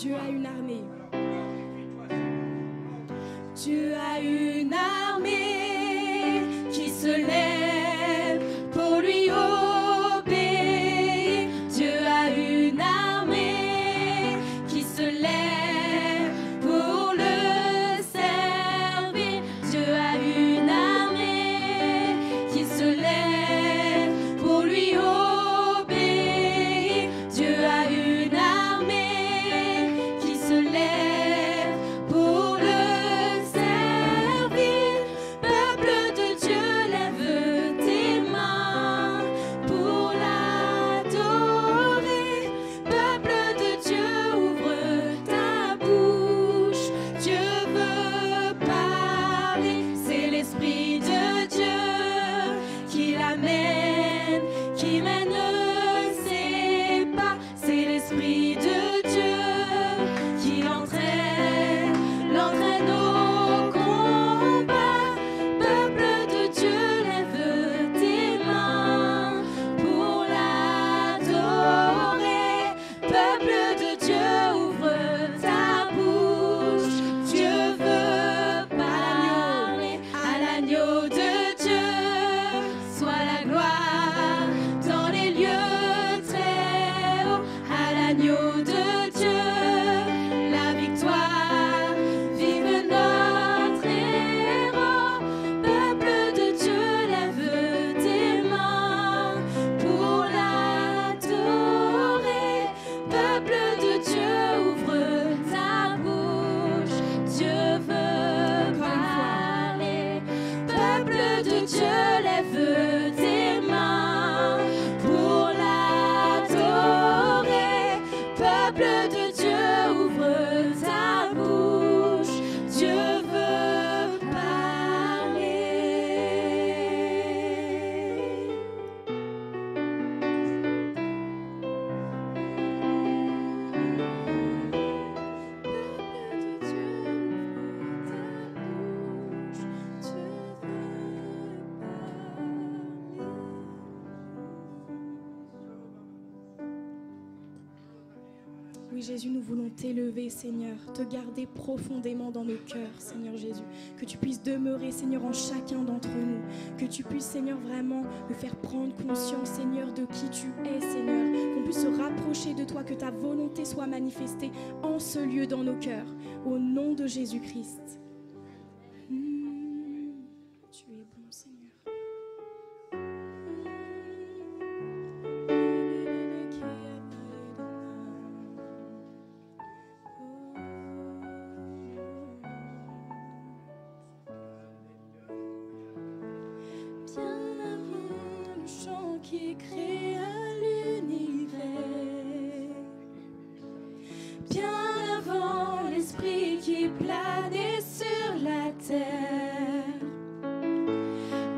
Dieu a une armée. Dieu a une armée qui se lève pour lui obéir. Dieu a une armée qui se lève pour le servir. Dieu a une armée qui se lève pour lui obéir. Dieu a une armée qui se lève pour le servir. Peuple de Dieu, lève tes mains pour l'adorer. Peuple de Dieu, ouvre ta bouche. Dieu veut parler. C'est l'Esprit de Dieu qui l'amène, qui mène ses pas. C'est l'Esprit de Dieu qui l'entraîne au combat. Peuple de Dieu, lève tes mains pour l'adorer. Peuple de Dieu, ouvre ta bouche. Dieu veut parler. À l'agneau de Dieu soit la gloire dans les lieux très hauts. À l'agneau de Dieu la victoire. Vive notre héros. Peuple de Dieu, lève tes mains pour l'adorer. Peuple de Dieu, ouvre ta bouche. Dieu veut parler. Peuple de Dieu, lève tes mains pour l'adorer. Peuple de Dieu, ouvre ta bouche. Dieu veut parler. Oui, Jésus, nous voulons t'élever, Seigneur, te garder profondément dans nos cœurs, Seigneur Jésus. Que tu puisses demeurer, Seigneur, en chacun d'entre nous. Que tu puisses, Seigneur, vraiment nous faire prendre conscience, Seigneur, de qui tu es, Seigneur. Qu'on puisse se rapprocher de toi, que ta volonté soit manifestée en ce lieu dans nos cœurs. Au nom de Jésus-Christ. Tu es bon, Seigneur. Bien avant le chant qui créa l'univers, bien avant l'esprit qui planait sur la terre,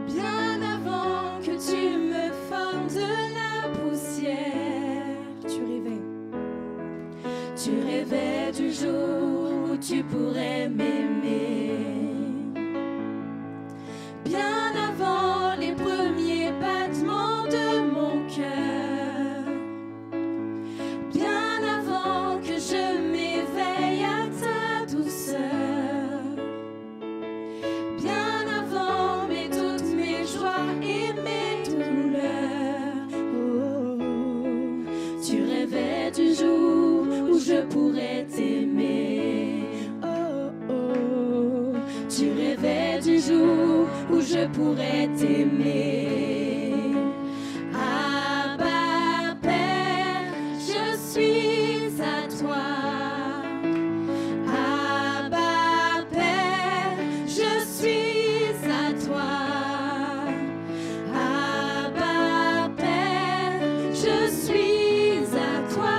bien avant que tu me formes de la poussière, Tu rêvais. tu rêvais du jour où tu pourrais m'aimer. Bien avant les premiers battements de mon cœur, bien avant que je m'éveille à ta douceur, bien avant toutes mes joies et mes douleurs, tu rêvais du jour où je pourrais t'aimer. Tu rêvais du jour où je pourrais t'aimer. Abba Père, je suis à toi. Abba Père, je suis à toi. Abba Père, je suis à toi.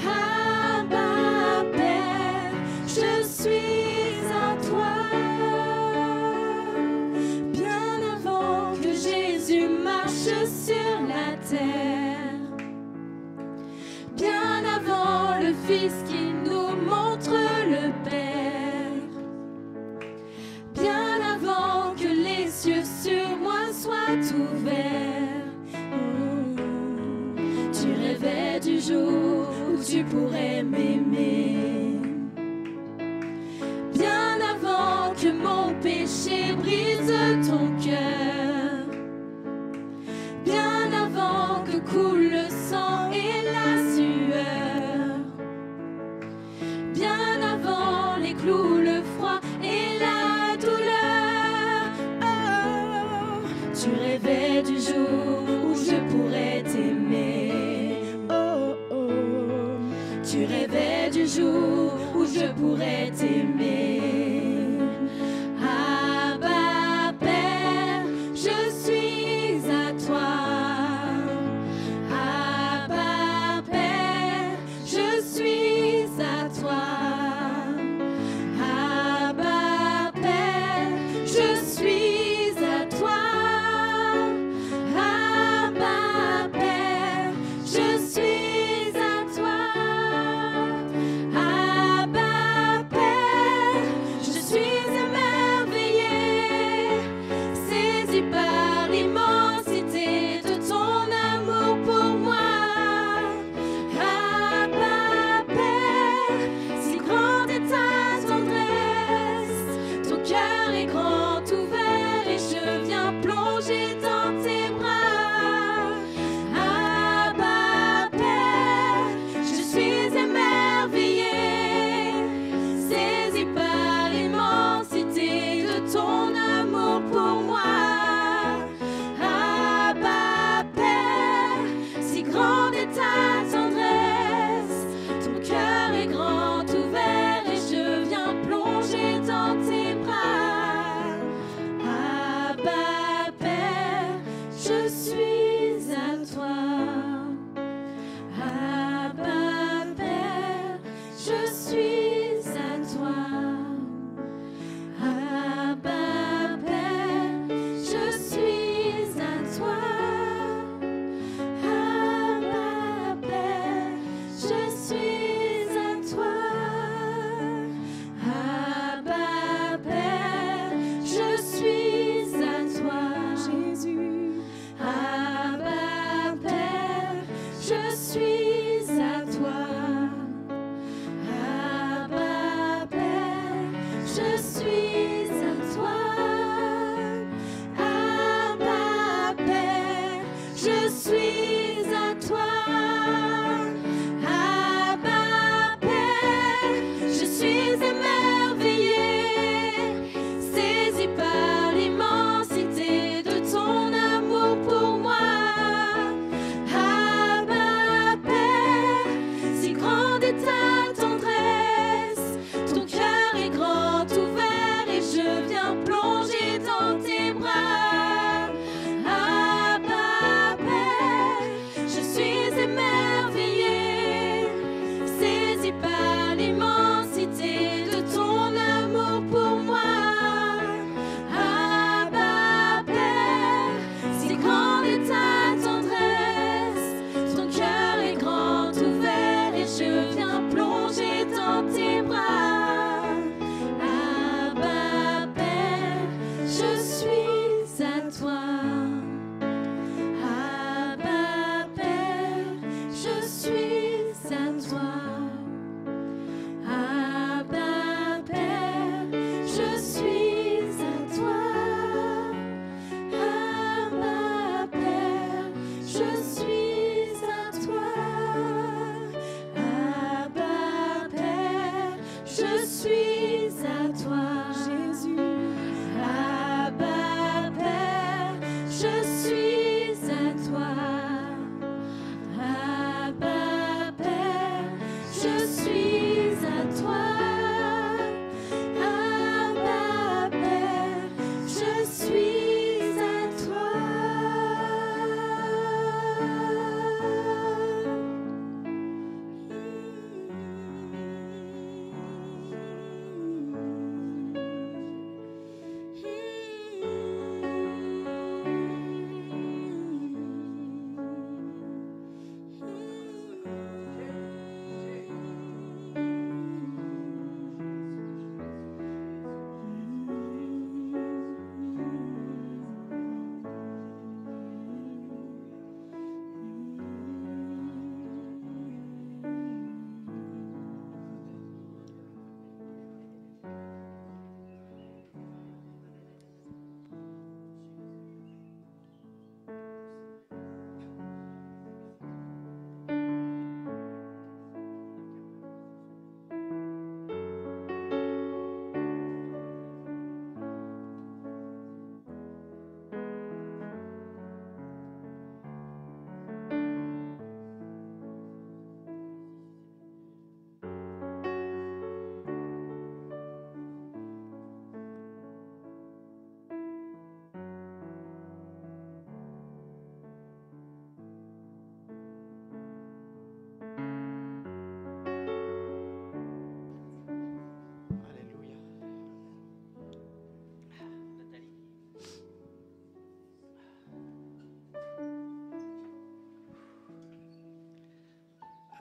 Abba Père, je suis à toi. Bien avant que Jésus marche sur la terre, bien avant le Fils qui nous montre le Père, bien avant que les cieux sur moi soient ouverts, tu rêvais du jour où tu pourrais m'aimer. Bien avant que mon péché brise ton cœur, bien avant que coule le sang et la sueur, bien avant les clous, le froid et la douleur, tu rêvais du jour où je pourrais t'aimer. Tu rêvais du jour où je pourrais t'aimer. Abba Père, je suis à toi. Abba Père, je suis à toi. Abba Père, je suis à toi. Abba Père, je suis à toi. Abba Père,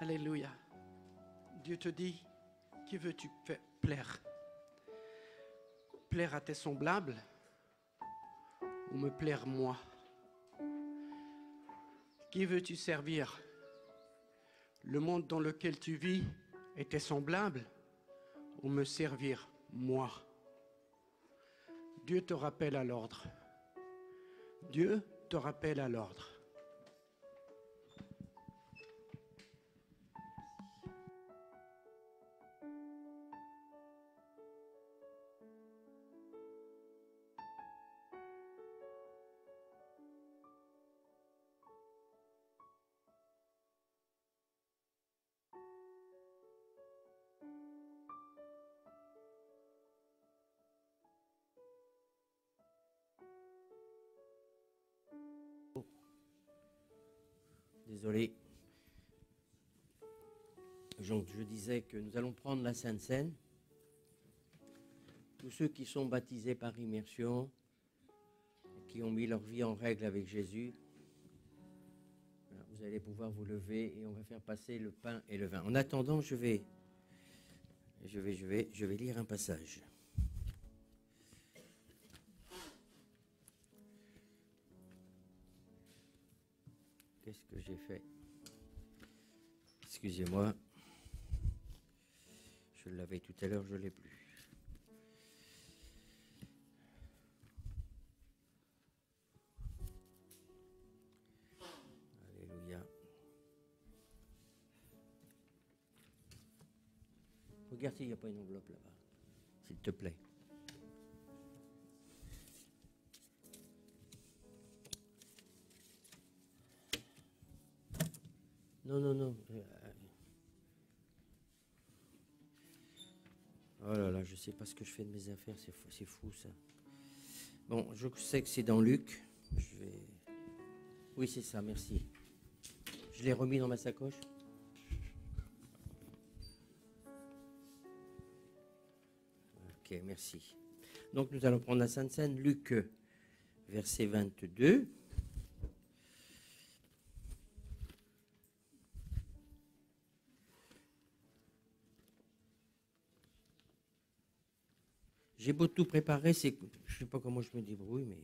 Alléluia. Dieu te dit, qui veux-tu plaire? Plaire à tes semblables ou me plaire moi? Qui veux-tu servir? Le monde dans lequel tu vis et tes semblables ou me servir moi? Dieu te rappelle à l'ordre. Dieu te rappelle à l'ordre. Désolé. Donc, je disais que nous allons prendre la Sainte Seine. Tous ceux qui sont baptisés par immersion, qui ont mis leur vie en règle avec Jésus, vous allez pouvoir vous lever et on va faire passer le pain et le vin. En attendant, je vais lire un passage. Qu'est-ce que j'ai fait? Excusez-moi. Je l'avais tout à l'heure, je ne l'ai plus. Alléluia. Regarde s'il n'y a pas une enveloppe là-bas, s'il te plaît. Non. Oh là là, je ne sais pas ce que je fais de mes affaires, c'est fou ça. Bon, je sais que c'est dans Luc. Oui, c'est ça, merci. Je l'ai remis dans ma sacoche. Ok, merci. Donc nous allons prendre la Sainte Seine, Luc, verset 22. J'ai beau tout préparer, je ne sais pas comment je me débrouille, mais...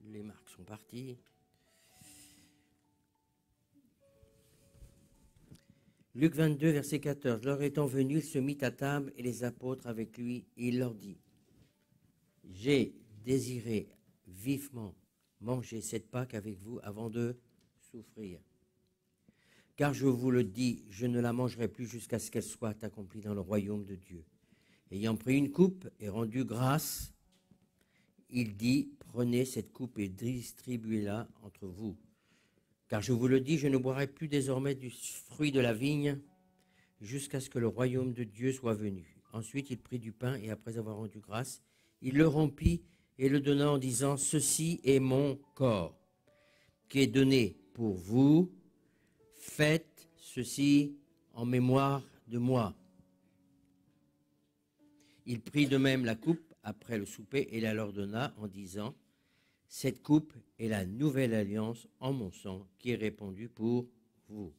Les marques sont parties. Luc 22, verset 14. L'heure étant venue, il se mit à table et les apôtres avec lui, et il leur dit, « J'ai désiré vivement manger cette Pâque avec vous avant de souffrir. Car je vous le dis, je ne la mangerai plus jusqu'à ce qu'elle soit accomplie dans le royaume de Dieu. » Ayant pris une coupe et rendu grâce, il dit, « Prenez cette coupe et distribuez-la entre vous. Car je vous le dis, je ne boirai plus désormais du fruit de la vigne jusqu'à ce que le royaume de Dieu soit venu. » Ensuite, il prit du pain et après avoir rendu grâce, il le rompit et le donna en disant, « Ceci est mon corps qui est donné pour vous. Faites ceci en mémoire de moi. » Il prit de même la coupe après le souper et la leur donna en disant, « Cette coupe est la nouvelle alliance en mon sang qui est répandue pour vous. »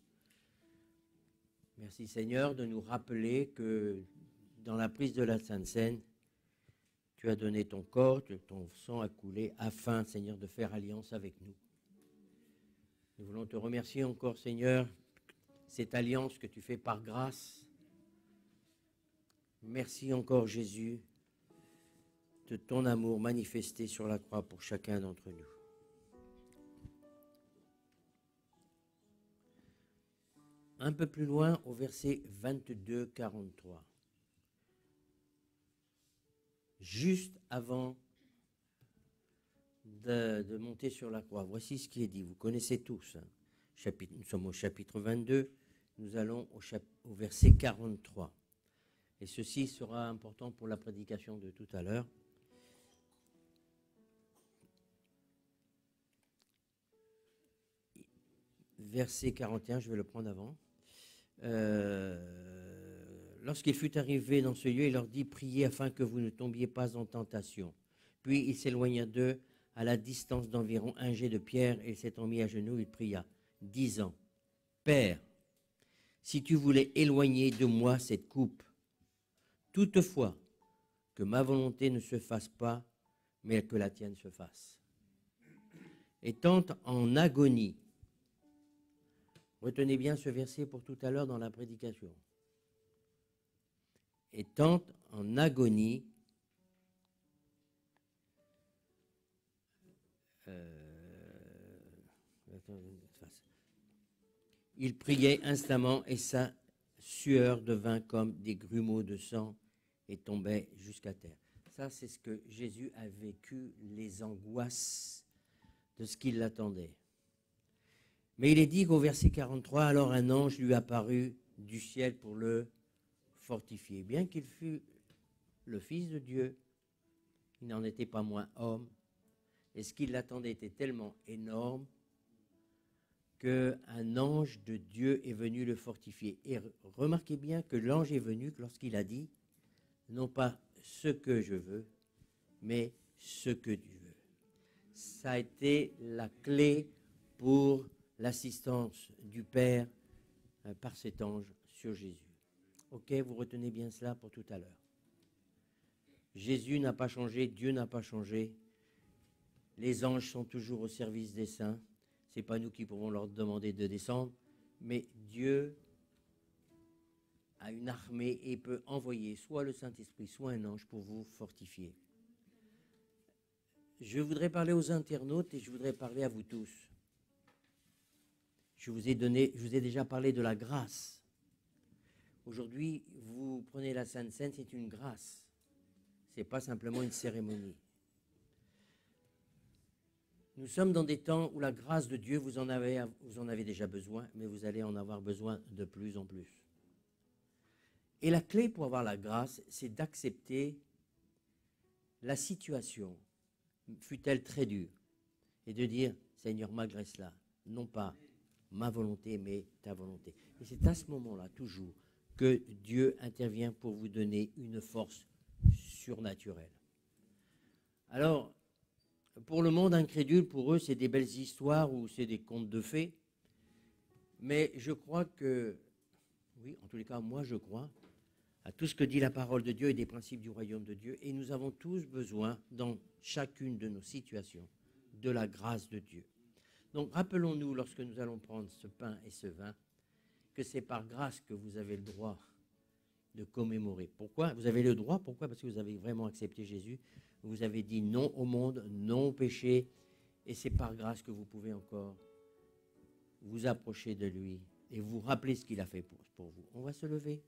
Merci Seigneur de nous rappeler que dans la prise de la Sainte Seine, tu as donné ton corps, ton sang a coulé afin, Seigneur, de faire alliance avec nous. Nous voulons te remercier encore, Seigneur, cette alliance que tu fais par grâce. Merci encore, Jésus, de ton amour manifesté sur la croix pour chacun d'entre nous. Un peu plus loin, au verset 22, 43. Juste avant de monter sur la croix. Voici ce qui est dit. Vous connaissez tous. Hein. Nous sommes au chapitre 22. Nous allons au verset 43. Et ceci sera important pour la prédication de tout à l'heure. Verset 41, je vais le prendre avant. Lorsqu'il fut arrivé dans ce lieu, il leur dit, « Priez afin que vous ne tombiez pas en tentation. » Puis il s'éloigna d'eux à la distance d'environ un jet de pierre, et s'étant mis à genoux, il pria, disant, « Père, si tu voulais éloigner de moi cette coupe, toutefois, que ma volonté ne se fasse pas, mais que la tienne se fasse. » Étant en agonie, retenez bien ce verset pour tout à l'heure dans la prédication. Étant en agonie, il priait instamment et sa sueur devint comme des grumeaux de sang et tombait jusqu'à terre. Ça, c'est ce que Jésus a vécu, les angoisses de ce qui l'attendait. Mais il est dit qu'au verset 43, alors un ange lui apparut du ciel pour le fortifier. Bien qu'il fût le Fils de Dieu, il n'en était pas moins homme. Et ce qui l'attendait était tellement énorme qu'un ange de Dieu est venu le fortifier. Et remarquez bien que l'ange est venu lorsqu'il a dit, non pas ce que je veux, mais ce que Dieu veut. Ça a été la clé pour l'assistance du Père par cet ange sur Jésus. Ok, vous retenez bien cela pour tout à l'heure. Jésus n'a pas changé, Dieu n'a pas changé. Les anges sont toujours au service des saints. Ce n'est pas nous qui pouvons leur demander de descendre, mais Dieu a une armée et peut envoyer soit le Saint-Esprit, soit un ange pour vous fortifier. Je voudrais parler aux internautes et je voudrais parler à vous tous. Je vous ai déjà parlé de la grâce. Aujourd'hui, vous prenez la Sainte Seine, c'est une grâce. Ce n'est pas simplement une cérémonie. Nous sommes dans des temps où la grâce de Dieu, vous en avez déjà besoin, mais vous allez en avoir besoin de plus en plus. Et la clé pour avoir la grâce, c'est d'accepter la situation, fût-elle très dure, et de dire, Seigneur, malgré cela, non pas ma volonté, mais ta volonté. Et c'est à ce moment-là, toujours, que Dieu intervient pour vous donner une force surnaturelle. Alors, pour le monde incrédule, pour eux, c'est des belles histoires ou c'est des contes de fées. Mais je crois que, oui, en tous les cas, moi je crois à tout ce que dit la parole de Dieu et des principes du royaume de Dieu. Et nous avons tous besoin, dans chacune de nos situations, de la grâce de Dieu. Donc rappelons-nous, lorsque nous allons prendre ce pain et ce vin, que c'est par grâce que vous avez le droit de commémorer. Pourquoi? Vous avez le droit, pourquoi? Parce que vous avez vraiment accepté Jésus. Vous avez dit non au monde, non au péché, et c'est par grâce que vous pouvez encore vous approcher de lui et vous rappeler ce qu'il a fait pour vous. On va se lever.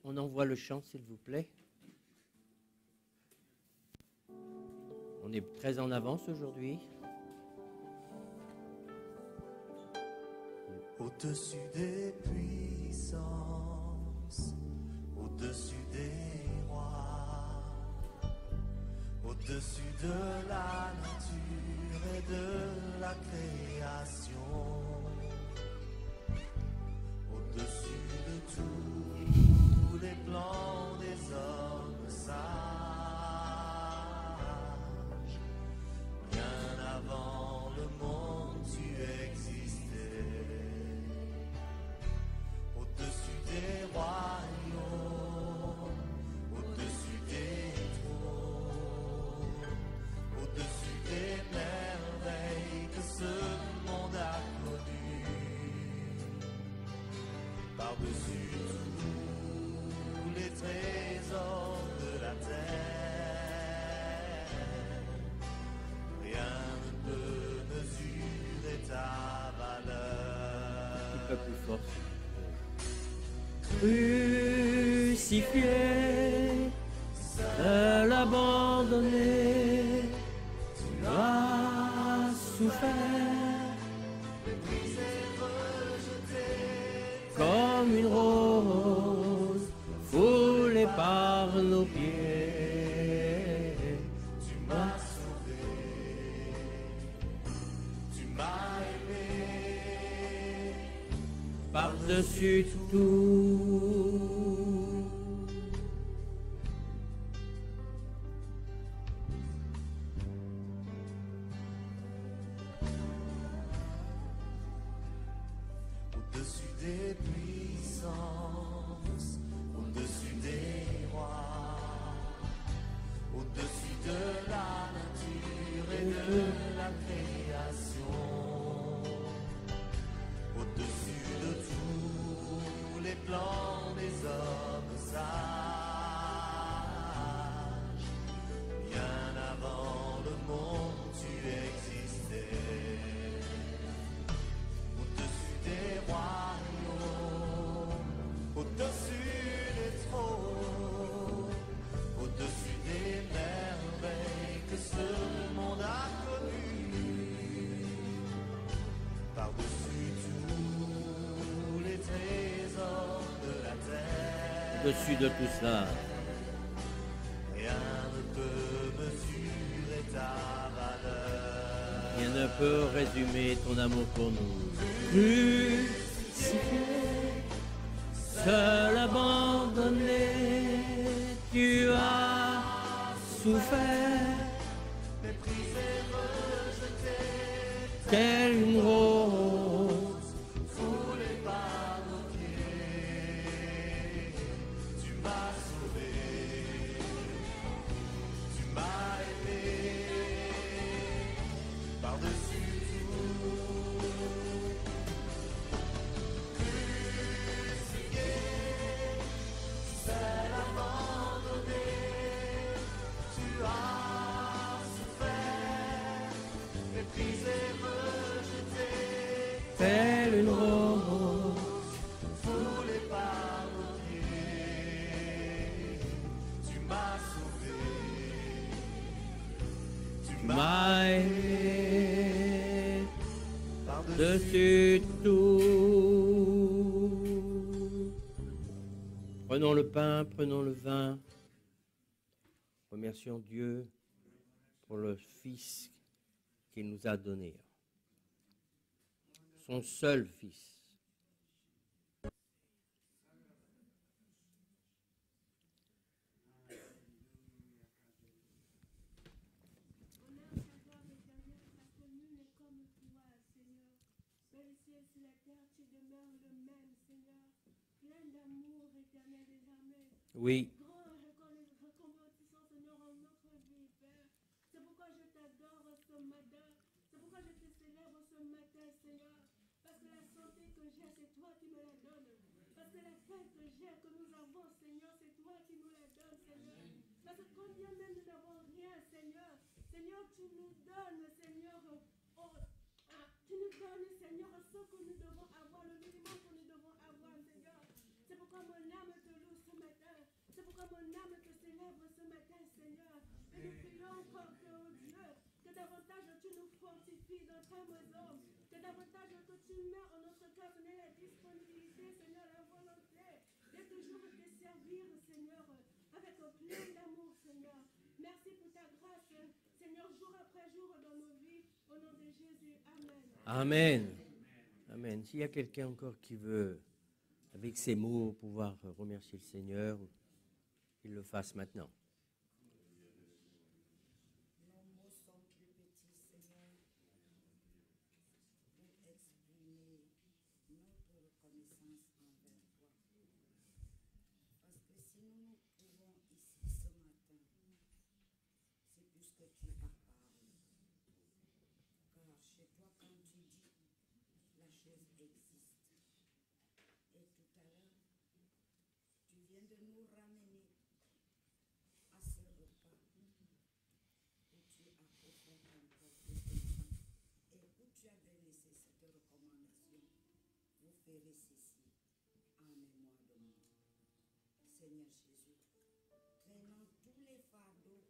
On envoie le chant, s'il vous plaît. On est très en avance aujourd'hui. Au-dessus des puissances, au-dessus des rois, au-dessus de la nature et de la création, au-dessus de tous les plans des hommes sages, bien avant le monde tu existais. Au-dessus des royaumes, au-dessus des trônes, au-dessus des merveilles que ce monde a connues, par-dessus tous les trésors de la terre, rien ne peut mesurer ta valeur. Un peu plus fort. Crucifié, seul abandonné, tu as souffert, comme une rose foulée par nos pieds. Tu m'as sauvé, tu m'as aimé, Par-dessus tout, des puissances, au-dessus des rois, au-dessus de la nature et de la création, au-dessus de tous les plans des hommes sages, bien avant le monde tu existais, au-dessus des royaumes, au-dessus des trônes, au-dessus des merveilles que ce monde a connues, par-dessus tous les trésors de la terre. Au-dessus de tout cela, Rien ne peut mesurer ta valeur. rien ne peut résumer ton amour pour nous. Crucifié, seul abandonné, tu as souffert, Méprisé, rejeté, telle une rose. foulé par nos pieds. Tu m'as sauvé, tu m'as aimé, par-dessus tout. Crucifié, seul abandonné, tu as souffert, méprisé, rejeté, Telle une rose, foulé par nos pieds. Tu m'as sauvé, tu m'as m'as aimé par-dessus. dessus tout. Prenons le pain, prenons le vin. Remercions Dieu pour le Fils qu'il nous a donné. Son seul Fils. Oui, C'est pourquoi je t'adore ce matin. C'est pourquoi je te célèbre ce matin, Seigneur. Parce que la santé que j'ai, c'est toi qui me la donnes. Parce que la paix que j'ai, que nous avons, Seigneur, c'est toi qui nous la donnes, Seigneur. Parce que combien même nous n'avons rien, Seigneur. Seigneur, tu nous donnes, Seigneur, tu nous donnes, Seigneur, ce que nous devons avoir, le minimum que nous devons avoir, Seigneur. C'est pourquoi mon âme te loue ce matin. C'est pourquoi mon âme te célèbre ce matin, Seigneur. Et nous prions encore que, oh Dieu, que davantage tu nous fortifies dans ta maison, que davantage que tu mets en notre cœur, Seigneur, la disponibilité, Seigneur, la volonté de toujours te servir, Seigneur, avec plein d'amour, Seigneur. Merci pour ta grâce, Seigneur, jour après jour dans nos vies, au nom de Jésus. Amen. Amen. Amen. S'il y a quelqu'un encore qui veut, avec ces mots, pouvoir remercier le Seigneur, qu'il le fasse maintenant. Nos mots sont plus petits, Seigneur, pour exprimer notre reconnaissance envers toi. Parce que si nous nous trouvons ici ce matin, c'est puisque tu as parlé. Car chez toi, quand tu dis, la chose existe. Et tout à l'heure, tu viens de nous ramener à ce repas où tu as offert encore plus de temps et où tu avais laissé cette recommandation. Vous ferez ceci en mémoire de moi. Seigneur Jésus, prenons tous les fardeaux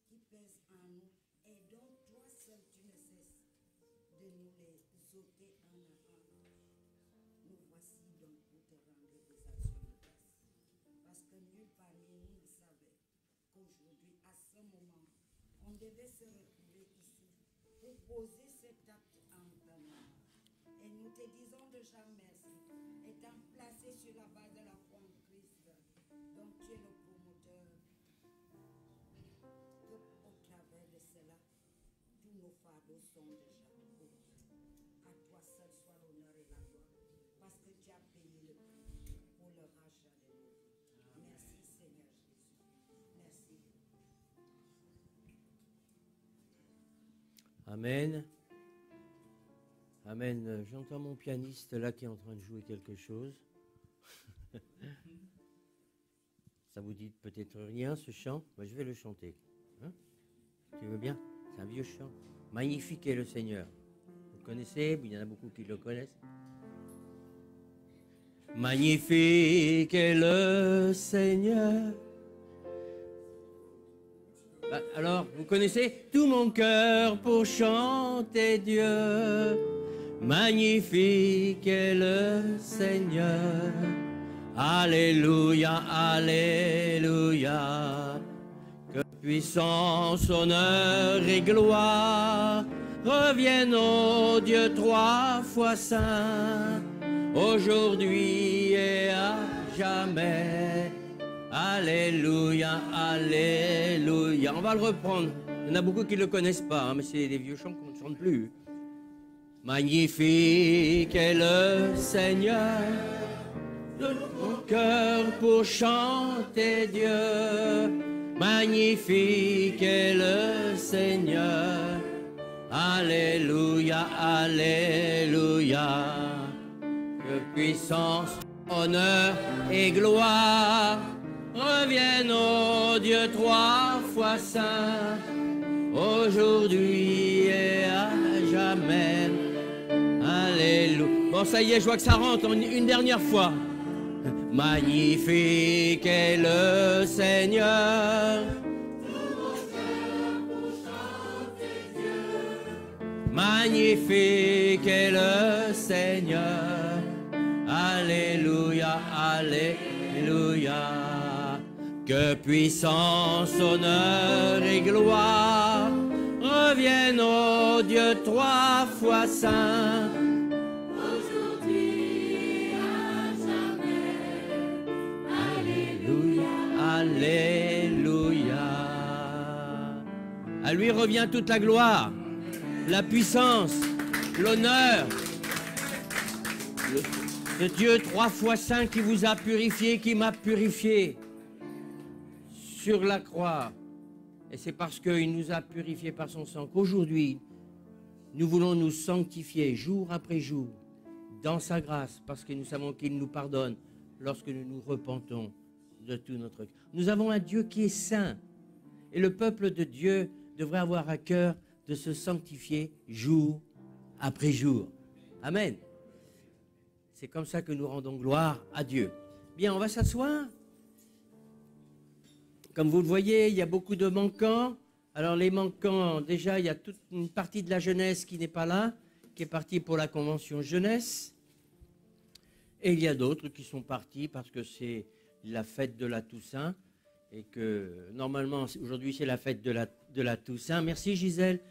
qui pèsent en nous et dont toi seul tu ne cesses de nous les ôter un à un. Nous voici donc pour te rendre des actions de grâce. Parce que nul parmi nous ne savait qu'aujourd'hui, à ce moment, on devait se retrouver ici pour poser cet acte en ta main. Et nous te disons déjà merci, étant placés sur la base de la foi en Christ, dont tu es le promoteur, que au travers de cela, tous nos fardeaux sont déjà ôtés. À toi seul soit l'honneur et la gloire. parce que tu as payé le prix pour le rachat de nos vies. Merci Seigneur Jésus. Merci. Amen. Amen. J'entends mon pianiste là qui est en train de jouer quelque chose. Ça vous dit peut-être rien ce chant? Moi, je vais le chanter. Hein? Tu veux bien? C'est un vieux chant. Magnifique est le Seigneur. Vous connaissez? Il y en a beaucoup qui le connaissent. Magnifique est le Seigneur. Alors, vous connaissez? Tout mon cœur pour chanter Dieu. Magnifique est le Seigneur. Alléluia, alléluia. Que puissance, honneur et gloire reviennent au Dieu trois fois saint, aujourd'hui et à jamais. Alléluia, alléluia. On va le reprendre. Il y en a beaucoup qui ne le connaissent pas, hein, mais c'est des vieux chants qu'on ne chante plus. Magnifique est le Seigneur, de mon cœur pour chanter Dieu. Magnifique est le Seigneur. Alléluia, alléluia. Que puissance, honneur et gloire reviennent au Dieu trois fois saint, aujourd'hui et à jamais. Alléluia. Bon, ça y est, je vois que ça rentre une dernière fois. Magnifique est le Seigneur. Magnifique est le Seigneur. Alléluia, alléluia. Que puissance, honneur et gloire reviennent au Dieu trois fois saint, aujourd'hui à jamais. Alléluia, alléluia. À lui revient toute la gloire, la puissance, l'honneur. Le Dieu trois fois saint qui vous a purifié, qui m'a purifié sur la croix. Et c'est parce qu'il nous a purifiés par son sang qu'aujourd'hui, nous voulons nous sanctifier jour après jour dans sa grâce, parce que nous savons qu'il nous pardonne lorsque nous nous repentons de tout notre cœur. Nous avons un Dieu qui est saint, et le peuple de Dieu devrait avoir à cœur de se sanctifier jour après jour. Amen. C'est comme ça que nous rendons gloire à Dieu. Bien, on va s'asseoir. Comme vous le voyez, il y a beaucoup de manquants. Alors les manquants, déjà, il y a toute une partie de la jeunesse qui n'est pas là, qui est partie pour la convention jeunesse. Et il y a d'autres qui sont partis parce que c'est la fête de la Toussaint. Et que normalement, aujourd'hui, c'est la fête de la Toussaint. Merci Gisèle.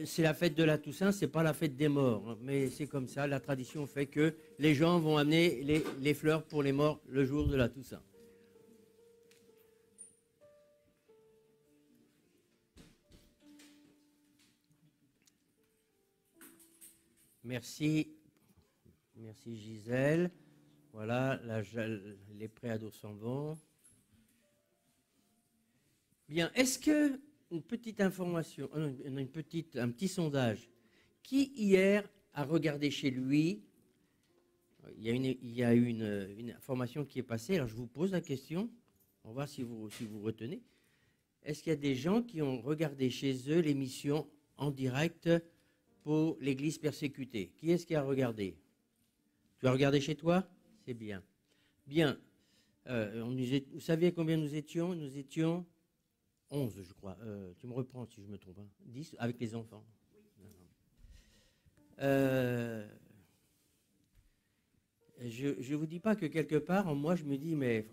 C'est la fête de la Toussaint, c'est pas la fête des morts. Mais c'est comme ça, la tradition fait que les gens vont amener les fleurs pour les morts le jour de la Toussaint. Merci. Merci Gisèle. Voilà, les préados s'en vont. Bien, est-ce que, une petite information, un petit sondage, qui hier a regardé chez lui, il y a une information qui est passée, alors je vous pose la question, on va voir si vous retenez. Est-ce qu'il y a des gens qui ont regardé chez eux l'émission en direct pour l'Église persécutée? Qui est-ce qui a regardé? Tu as regardé chez toi? C'est bien. Bien. Vous savez combien nous étions? Nous étions 11, je crois. Tu me reprends si je me trompe. 10 avec les enfants. Je ne vous dis pas que quelque part, en moi, je me dis, mais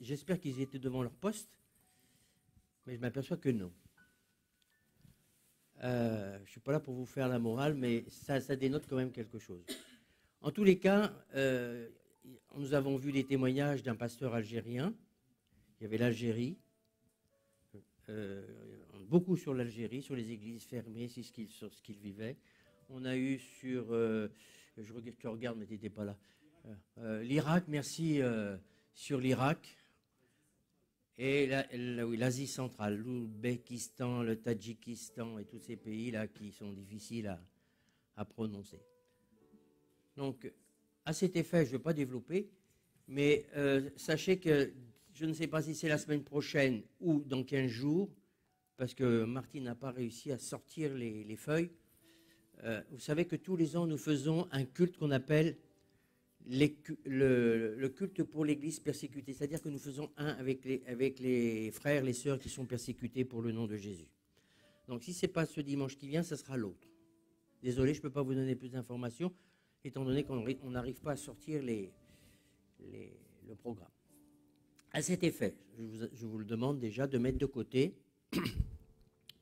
j'espère qu'ils étaient devant leur poste, mais je m'aperçois que non. Je ne suis pas là pour vous faire la morale, mais ça dénote quand même quelque chose. En tous les cas, nous avons vu les témoignages d'un pasteur algérien. Il y avait l'Algérie. Beaucoup sur l'Algérie, sur les églises fermées, sur ce qu'ils vivaient. On a eu sur... tu regardes, mais tu n'étais pas là. L'Irak, merci, sur l'Irak. Et l'Asie centrale, l'Ouzbékistan, le Tadjikistan et tous ces pays-là qui sont difficiles à prononcer. Donc, à cet effet, je ne vais pas développer, mais sachez que je ne sais pas si c'est la semaine prochaine ou dans 15 jours, parce que Martine n'a pas réussi à sortir les feuilles. Vous savez que tous les ans, nous faisons un culte qu'on appelle le culte pour l'Église persécutée. C'est-à-dire que nous faisons un avec les frères, les sœurs qui sont persécutés pour le nom de Jésus. Donc si ce n'est pas ce dimanche qui vient, ce sera l'autre. Désolé, je ne peux pas vous donner plus d'informations, étant donné qu'on n'arrive pas à sortir le programme. À cet effet, je vous le demande déjà de mettre de côté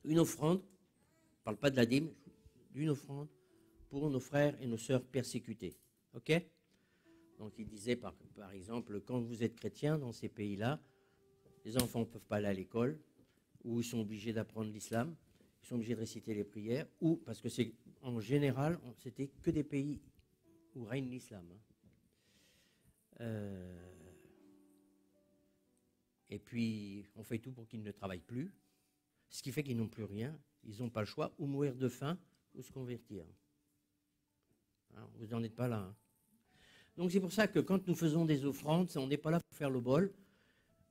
une offrande, je ne parle pas de la dîme, d'une offrande pour nos frères et nos sœurs persécutés. OK ? Donc il disait par exemple, quand vous êtes chrétien dans ces pays-là, les enfants ne peuvent pas aller à l'école, ou ils sont obligés d'apprendre l'islam, ils sont obligés de réciter les prières, ou parce que c'est en général, c'était que des pays où règne l'islam. Et puis on fait tout pour qu'ils ne travaillent plus, ce qui fait qu'ils n'ont plus rien, ils n'ont pas le choix, ou mourir de faim, ou se convertir. Hein, vous n'en êtes pas là. Hein. Donc c'est pour ça que quand nous faisons des offrandes, on n'est pas là pour faire le bol,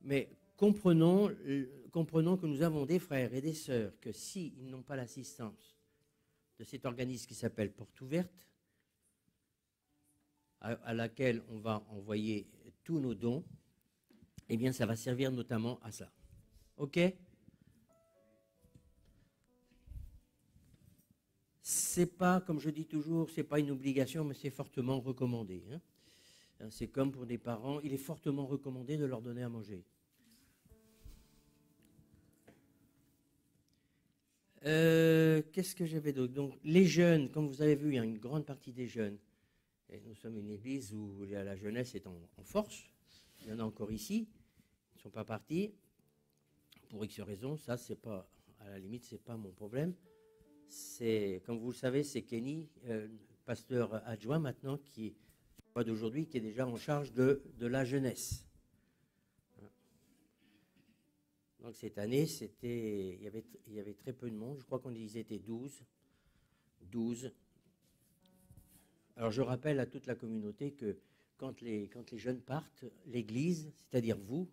mais comprenons que nous avons des frères et des sœurs que s'ils n'ont pas l'assistance de cet organisme qui s'appelle Porte Ouverte, à laquelle on va envoyer tous nos dons, eh bien ça va servir notamment à ça. OK ? C'est pas, comme je dis toujours, c'est pas une obligation, mais c'est fortement recommandé. Hein. C'est comme pour des parents, il est fortement recommandé de leur donner à manger. Qu'est-ce que j'avais d'autre ? Donc, les jeunes, comme vous avez vu, il y a une grande partie des jeunes. Et nous sommes une église où la jeunesse est en force. Il y en a encore ici. Ils ne sont pas partis. Pour X raisons, ça, c'est pas, à la limite, c'est pas mon problème. C'est, comme vous le savez, c'est Kenny, pasteur adjoint maintenant, qui pas d'aujourd'hui, qui est déjà en charge de la jeunesse. Donc cette année, il y avait très peu de monde. Je crois qu'on disait était 12. Alors je rappelle à toute la communauté que quand les jeunes partent, l'église, c'est-à-dire vous,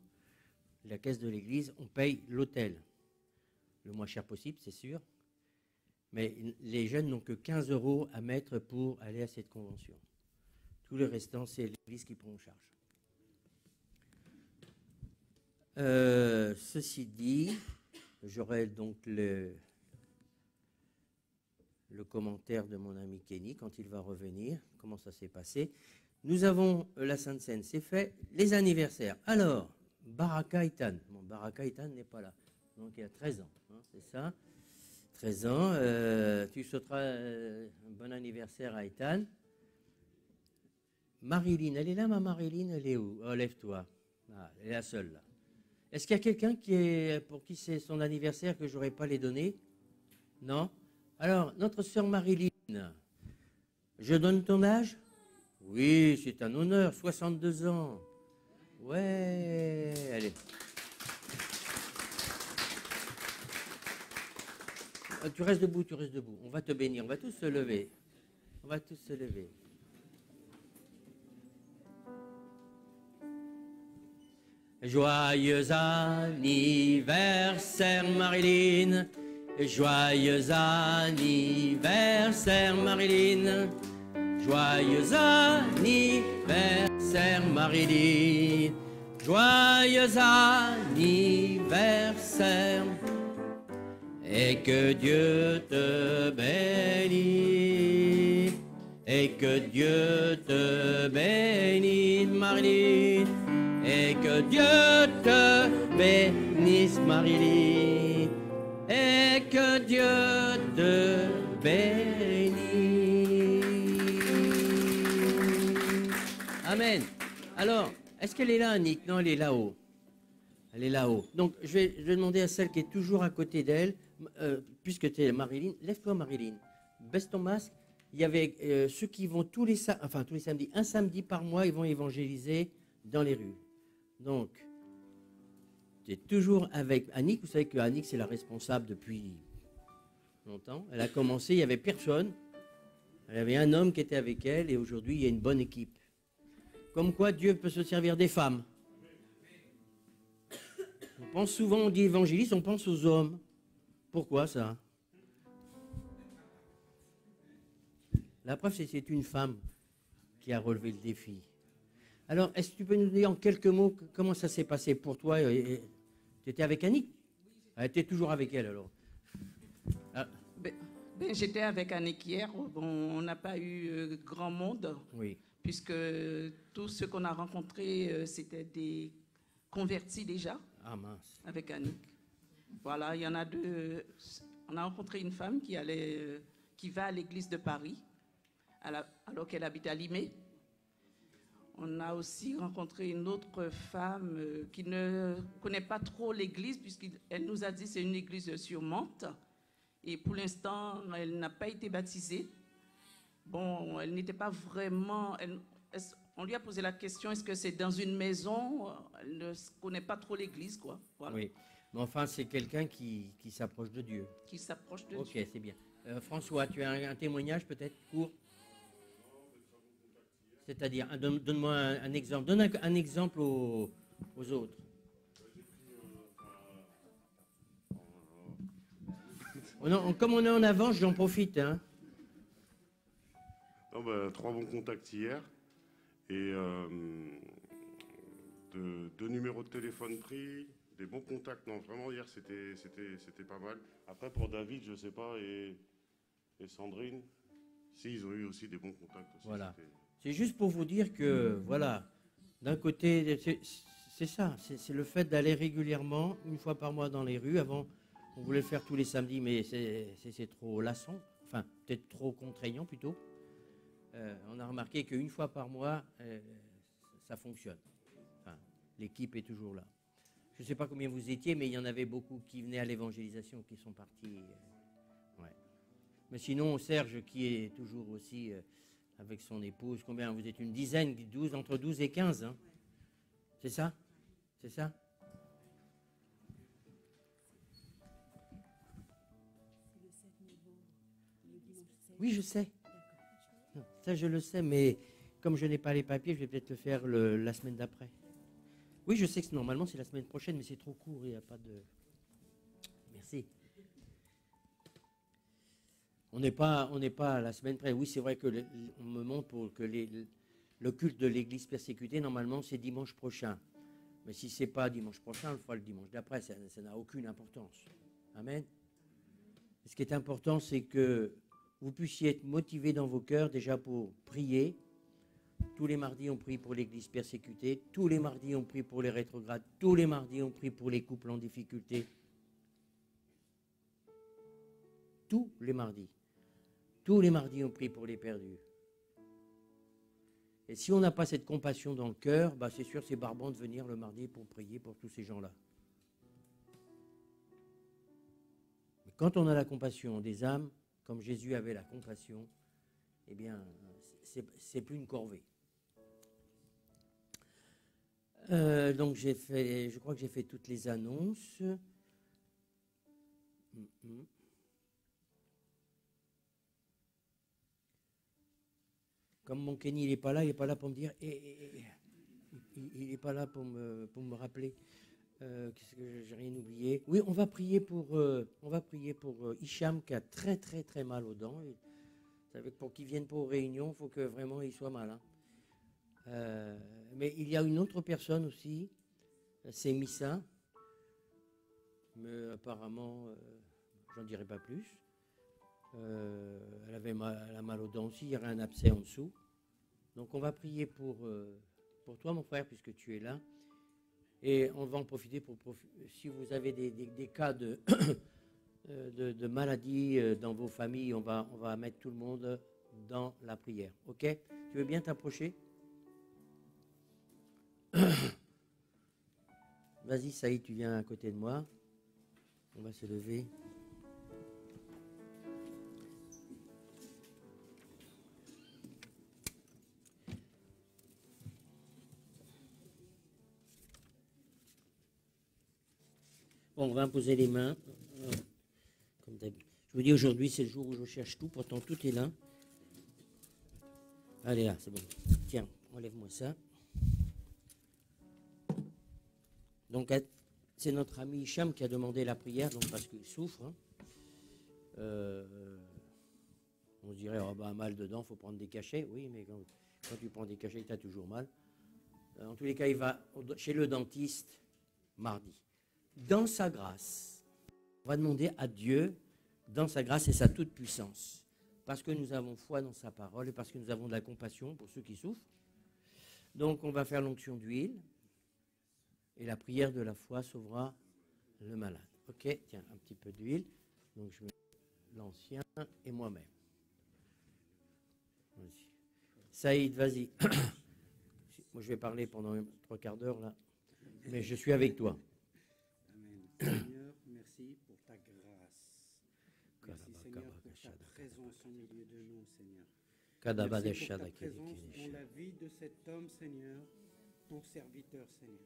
la caisse de l'église, on paye l'hôtel. Le moins cher possible, c'est sûr. Mais les jeunes n'ont que 15 € à mettre pour aller à cette convention. Tout le restant, c'est l'église qui prend en charge. Ceci dit, j'aurai donc le commentaire de mon ami Kenny quand il va revenir, comment ça s'est passé. Nous avons la Sainte Seine, c'est fait. Les anniversaires. Alors, Baraka Itan. Bon, Baraka Itan n'est pas là. Donc il y a 13 ans, hein, c'est ça. 13 ans. Tu souhaiteras un bon anniversaire à Itan. Marilyn, elle est là, ma Marilyn, elle est où? Oh, lève-toi. Ah, elle est la seule, là. Est-ce qu'il y a quelqu'un pour qui c'est son anniversaire que je n'aurais pas les donner? Non? Alors, notre sœur Marilyn, je donne ton âge? Oui, c'est un honneur, 62 ans. Ouais, allez. Tu restes debout, tu restes debout. On va te bénir, on va tous se lever. On va tous se lever. Joyeux anniversaire Marilyn, joyeux anniversaire Marilyn, joyeux anniversaire Marilyn, joyeux anniversaire, et que Dieu te bénisse, et que Dieu te bénisse Marilyn. Et que Dieu te bénisse, Marilyn. Et que Dieu te bénisse. Amen. Alors, est-ce qu'elle est là, Annick? Non, elle est là-haut. Elle est là-haut. Donc, je vais demander à celle qui est toujours à côté d'elle, puisque tu es Marilyn, lève-toi, Marilyn. Baisse ton masque. il y avait ceux qui vont tous les samedis, un samedi par mois, ils vont évangéliser dans les rues. Donc, tu es toujours avec Annick. Vous savez que Annick, c'est la responsable depuis longtemps. Elle a commencé, il n'y avait personne. Elle avait un homme qui était avec elle et aujourd'hui, il y a une bonne équipe. Comme quoi, Dieu peut se servir des femmes. On pense souvent, on dit évangéliste, on pense aux hommes. Pourquoi ça? La preuve, c'est que c'est une femme qui a relevé le défi. Alors, est-ce que tu peux nous dire en quelques mots comment ça s'est passé pour toi? Tu étais avec Annick? Elle était toujours avec elle alors. Ah. J'étais avec Annick hier. Bon, on n'a pas eu grand monde, Oui. puisque tous ceux qu'on a rencontrés, c'était des convertis déjà. Ah mince. Avec Annick. Voilà, il y en a deux. On a rencontré une femme qui va à l'église de Paris, alors qu'elle habite à Limay. On a aussi rencontré une autre femme qui ne connaît pas trop l'église, puisqu'elle nous a dit que c'est une église sur Mantes. Et pour l'instant, elle n'a pas été baptisée. Bon, elle n'était pas vraiment... on lui a posé la question, est-ce que c'est dans une maison? Elle ne connaît pas trop l'église, quoi. Voilà. Oui, mais enfin, c'est quelqu'un qui s'approche de Dieu. Qui s'approche de Dieu. Ok, c'est bien. François, tu as un témoignage peut-être court? C'est-à-dire, donne-moi un exemple. Donne un exemple aux autres. Comme on est en avance, j'en profite. Hein. Non, 3 bons contacts hier et deux numéros de téléphone pris, des bons contacts. Non, vraiment hier c'était pas mal. Après pour David, je sais pas, et Sandrine, si ils ont eu aussi des bons contacts aussi. Voilà. C'est juste pour vous dire que voilà, d'un côté, c'est ça, c'est le fait d'aller régulièrement, une fois par mois dans les rues. Avant, on voulait le faire tous les samedis, mais c'est trop lassant, enfin peut-être trop contraignant plutôt. On a remarqué qu'une fois par mois, ça fonctionne. Enfin, l'équipe est toujours là. Je ne sais pas combien vous étiez, mais il y en avait beaucoup qui venaient à l'évangélisation, qui sont partis. Ouais. Mais sinon, Serge, qui est toujours aussi avec son épouse, combien vous êtes? Une dizaine, entre 12 et 15. Hein. C'est ça? C'est ça? Oui, je sais. Non, ça, je le sais, mais comme je n'ai pas les papiers, je vais peut-être le faire la semaine d'après. Oui, je sais que normalement, c'est la semaine prochaine, mais c'est trop court, il n'y a pas de... Merci. On n'est pas à la semaine près. Oui, c'est vrai que on me montre pour que le culte de l'église persécutée, normalement, c'est dimanche prochain. Mais si ce n'est pas dimanche prochain, on le fera le dimanche d'après. Ça n'a aucune importance. Amen. Ce qui est important, c'est que vous puissiez être motivés dans vos cœurs déjà pour prier. Tous les mardis, on prie pour l'église persécutée. Tous les mardis, on prie pour les rétrogrades. Tous les mardis, on prie pour les couples en difficulté. Tous les mardis. Tous les mardis, on prie pour les perdus. Et si on n'a pas cette compassion dans le cœur, c'est sûr, c'est barbant de venir le mardi pour prier pour tous ces gens-là. Mais quand on a la compassion des âmes, comme Jésus avait la compassion, eh bien, c'est plus une corvée. Donc, je crois que j'ai fait toutes les annonces. Comme mon Kenny, il n'est pas là pour me dire, il n'est pas là pour me rappeler. Qu'est-ce que j'ai rien oublié? Oui, on va prier pour Hicham qui a très très très mal aux dents. Vous savez que pour qu'il vienne pas aux réunions, il faut que vraiment il soit mal. Hein. Mais il y a une autre personne aussi, c'est Missa, mais apparemment, j'en dirai pas plus. Elle a mal aux dents aussi, il y aurait un abcès en dessous. Donc on va prier pour toi, mon frère, puisque tu es là. Et on va en profiter si vous avez des cas de, de maladie dans vos familles, on va mettre tout le monde dans la prière. Ok? Tu veux bien t'approcher? Vas-y, Saïd, tu viens à côté de moi. On va se lever. Bon, on va imposer les mains. Comme d'habitude. Je vous dis, aujourd'hui, c'est le jour où je cherche tout. Pourtant, tout est là. Allez, là, c'est bon. Tiens, enlève-moi ça. Donc, c'est notre ami Hicham qui a demandé la prière, donc parce qu'il souffre. Hein. On se dirait, oh, bah, mal dedans, il faut prendre des cachets. Oui, mais quand tu prends des cachets, tu as toujours mal. En tous les cas, il va chez le dentiste mardi. Dans sa grâce, on va demander à Dieu, dans sa grâce et sa toute-puissance, parce que nous avons foi dans sa parole et parce que nous avons de la compassion pour ceux qui souffrent. Donc, on va faire l'onction d'huile et la prière de la foi sauvera le malade. Ok, tiens, un petit peu d'huile. Donc, je mets l'ancien et moi-même. Vas-y. Saïd, vas-y. Moi, je vais parler pendant 3 quarts d'heure, là. Mais je suis avec toi. Amen. Seigneur, merci pour ta grâce. Merci, Seigneur, pour ta présence au milieu de nous, Seigneur. Merci pour ta présence dans la vie de cet homme, Seigneur, ton serviteur, Seigneur.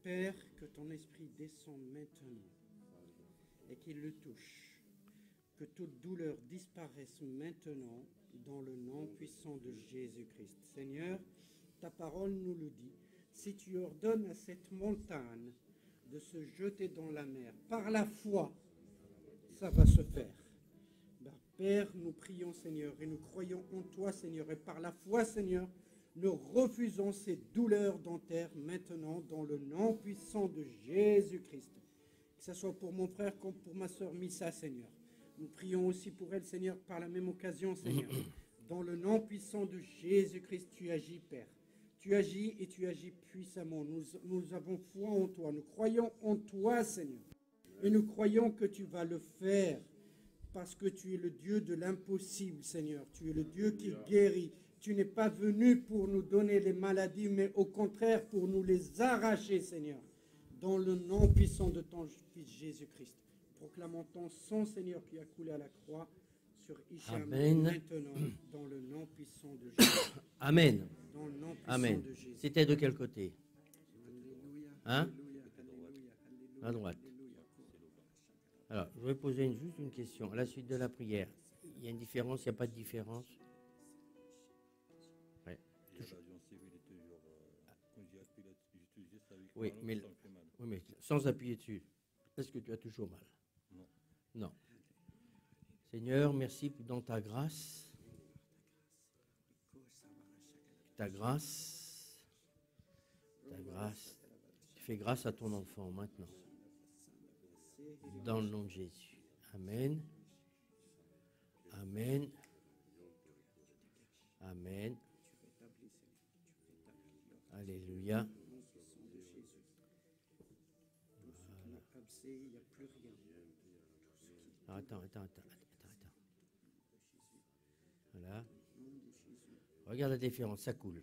Père, que ton esprit descende maintenant et qu'il le touche. Que toute douleur disparaisse maintenant dans le nom puissant de Jésus-Christ. Seigneur, ta parole nous le dit. Si tu ordonnes à cette montagne de se jeter dans la mer, par la foi, ça va se faire. Ben, Père, nous prions, Seigneur, et nous croyons en toi, Seigneur, et par la foi, Seigneur, nous refusons ces douleurs dentaires maintenant dans le nom puissant de Jésus-Christ. Que ce soit pour mon frère comme pour ma sœur Missa, Seigneur. Nous prions aussi pour elle, Seigneur, par la même occasion, Seigneur. Dans le nom puissant de Jésus-Christ, tu agis, Père. Tu agis et tu agis puissamment. Nous avons foi en toi. Nous croyons en toi, Seigneur. Et nous croyons que tu vas le faire parce que tu es le Dieu de l'impossible, Seigneur. Tu es le Dieu qui guérit. Tu n'es pas venu pour nous donner les maladies, mais au contraire pour nous les arracher, Seigneur. Dans le nom puissant de ton Fils Jésus-Christ. Proclamons ton sang, Seigneur, qui a coulé à la croix sur Hicham maintenant, dans le nom puissant de Jésus. Amen. Dans le nom puissant Amen. de Jésus. C'était de quel côté? Alléluia. Hein? Alléluia. Alléluia. À droite. Alléluia. Alors, je vais poser juste une question. À la suite de la prière, il y a une différence, il n'y a pas de différence? Ouais. Oui, mais sans appuyer dessus. Est-ce que tu as toujours mal? Non. Non. Seigneur, merci dans ta grâce. Ta grâce. Tu fais grâce à ton enfant maintenant. Dans le nom de Jésus. Amen. Amen. Amen. Alléluia. Attends. Voilà. Regarde la différence, ça coule.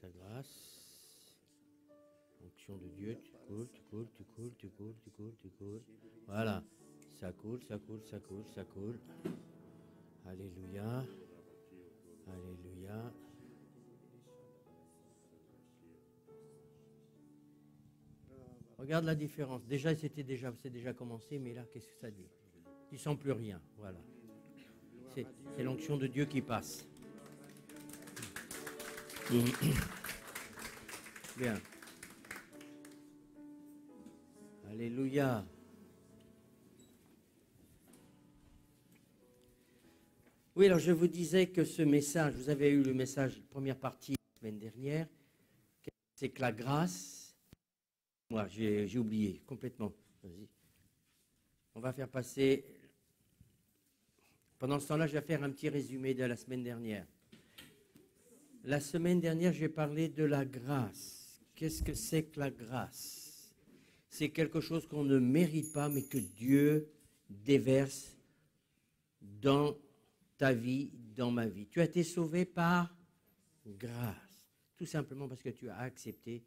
Sa grâce. Onction de Dieu, tu coules. Voilà. Ça coule. Alléluia. Alléluia. Regarde la différence. Déjà, c'est déjà commencé, mais là, qu'est-ce que ça dit? Tu ne sens plus rien. Voilà. C'est l'onction de Dieu qui passe. Bien. Alléluia. Oui, alors je vous disais que ce message, vous avez eu le message, première partie la semaine dernière, c'est que la grâce... Moi, j'ai oublié complètement. Vas-y. On va faire passer... Pendant ce temps-là, je vais faire un petit résumé de la semaine dernière. La semaine dernière, j'ai parlé de la grâce. Qu'est-ce que c'est que la grâce? C'est quelque chose qu'on ne mérite pas, mais que Dieu déverse dans ta vie, dans ma vie. Tu as été sauvé par grâce. Tout simplement parce que tu as accepté.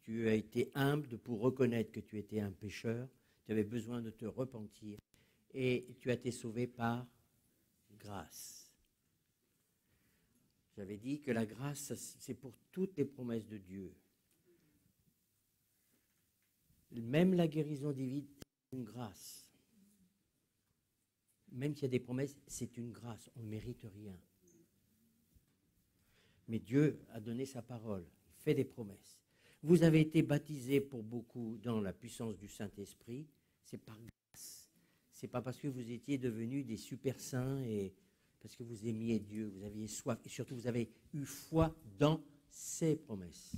Tu as été humble pour reconnaître que tu étais un pécheur, tu avais besoin de te repentir et tu as été sauvé par grâce. J'avais dit que la grâce, c'est pour toutes les promesses de Dieu. Même la guérison divine, c'est une grâce. Même s'il y a des promesses, c'est une grâce. On ne mérite rien. Mais Dieu a donné sa parole, il fait des promesses. Vous avez été baptisés pour beaucoup dans la puissance du Saint-Esprit, c'est par grâce. Ce n'est pas parce que vous étiez devenus des super saints et parce que vous aimiez Dieu, vous aviez soif et surtout vous avez eu foi dans ses promesses.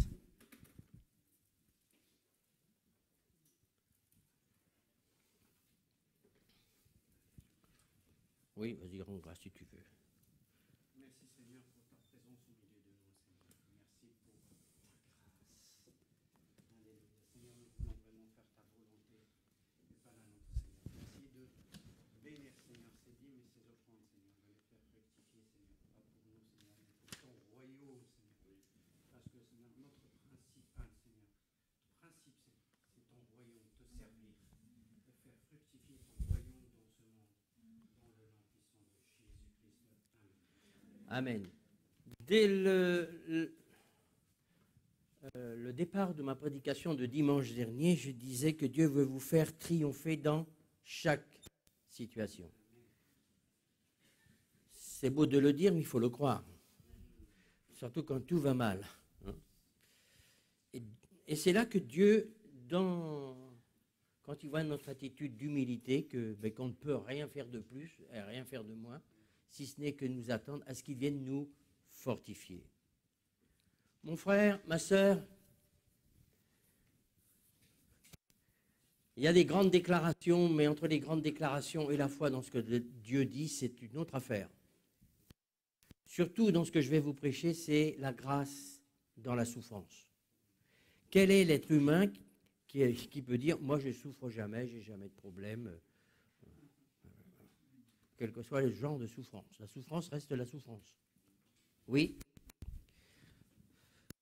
Oui, vas-y, rends grâce si tu veux. Merci Seigneur pour ta présence au milieu de nous, Seigneur. Merci pour ta grâce. Alléluia. Seigneur, nous voulons vraiment faire ta volonté et pas la nôtre, Seigneur. Merci de bénir, Seigneur, ces dîmes et ces offrandes, Seigneur, de les faire fructifier, Seigneur. Pas pour nous, Seigneur, mais pour ton royaume, Seigneur. Parce que, Seigneur, notre principal, Seigneur, principe, c'est ton royaume, te servir, de faire fructifier ton royaume dans ce monde. Amen. Dès le départ de ma prédication de dimanche dernier, je disais que Dieu veut vous faire triompher dans chaque situation. C'est beau de le dire, mais il faut le croire. Surtout quand tout va mal. Et c'est là que Dieu, quand il voit notre attitude d'humilité, qu'on ne peut rien faire de plus et rien faire de moins, si ce n'est que nous attendre à ce qu'il vienne nous fortifier. Mon frère, ma sœur, il y a des grandes déclarations, mais entre les grandes déclarations et la foi dans ce que Dieu dit, c'est une autre affaire. Surtout dans ce que je vais vous prêcher, c'est la grâce dans la souffrance. Quel est l'être humain qui peut dire « moi je ne souffre jamais, j'ai jamais de problème » quel que soit le genre de souffrance. La souffrance reste la souffrance. Oui.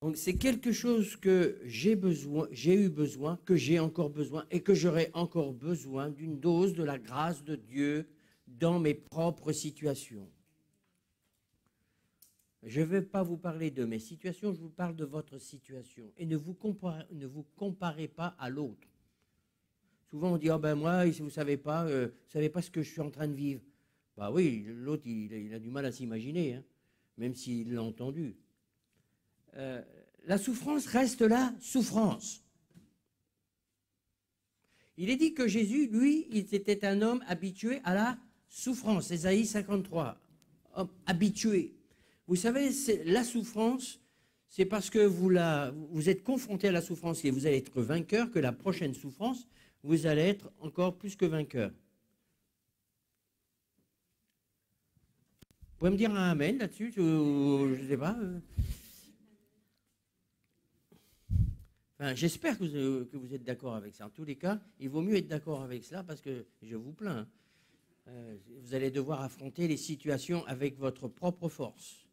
Donc c'est quelque chose que j'ai eu besoin, que j'ai encore besoin et que j'aurai encore besoin d'une dose de la grâce de Dieu dans mes propres situations. Je ne vais pas vous parler de mes situations, je vous parle de votre situation. Et ne vous comparez pas à l'autre. Souvent on dit « ah ben moi, vous ne savez pas ce que je suis en train de vivre ». Bah oui, l'autre, il a du mal à s'imaginer, hein, même s'il l'a entendu. La souffrance reste la souffrance. Il est dit que Jésus, lui, il était un homme habitué à la souffrance. Ésaïe 53, homme habitué. Vous savez, la souffrance, c'est parce que vous êtes confronté à la souffrance et vous allez être vainqueur, que la prochaine souffrance, vous allez être encore plus que vainqueur. Vous pouvez me dire un amen là-dessus, je ne sais pas. Enfin, j'espère que vous êtes d'accord avec ça. En tous les cas, il vaut mieux être d'accord avec cela parce que je vous plains. Vous allez devoir affronter les situations avec votre propre force.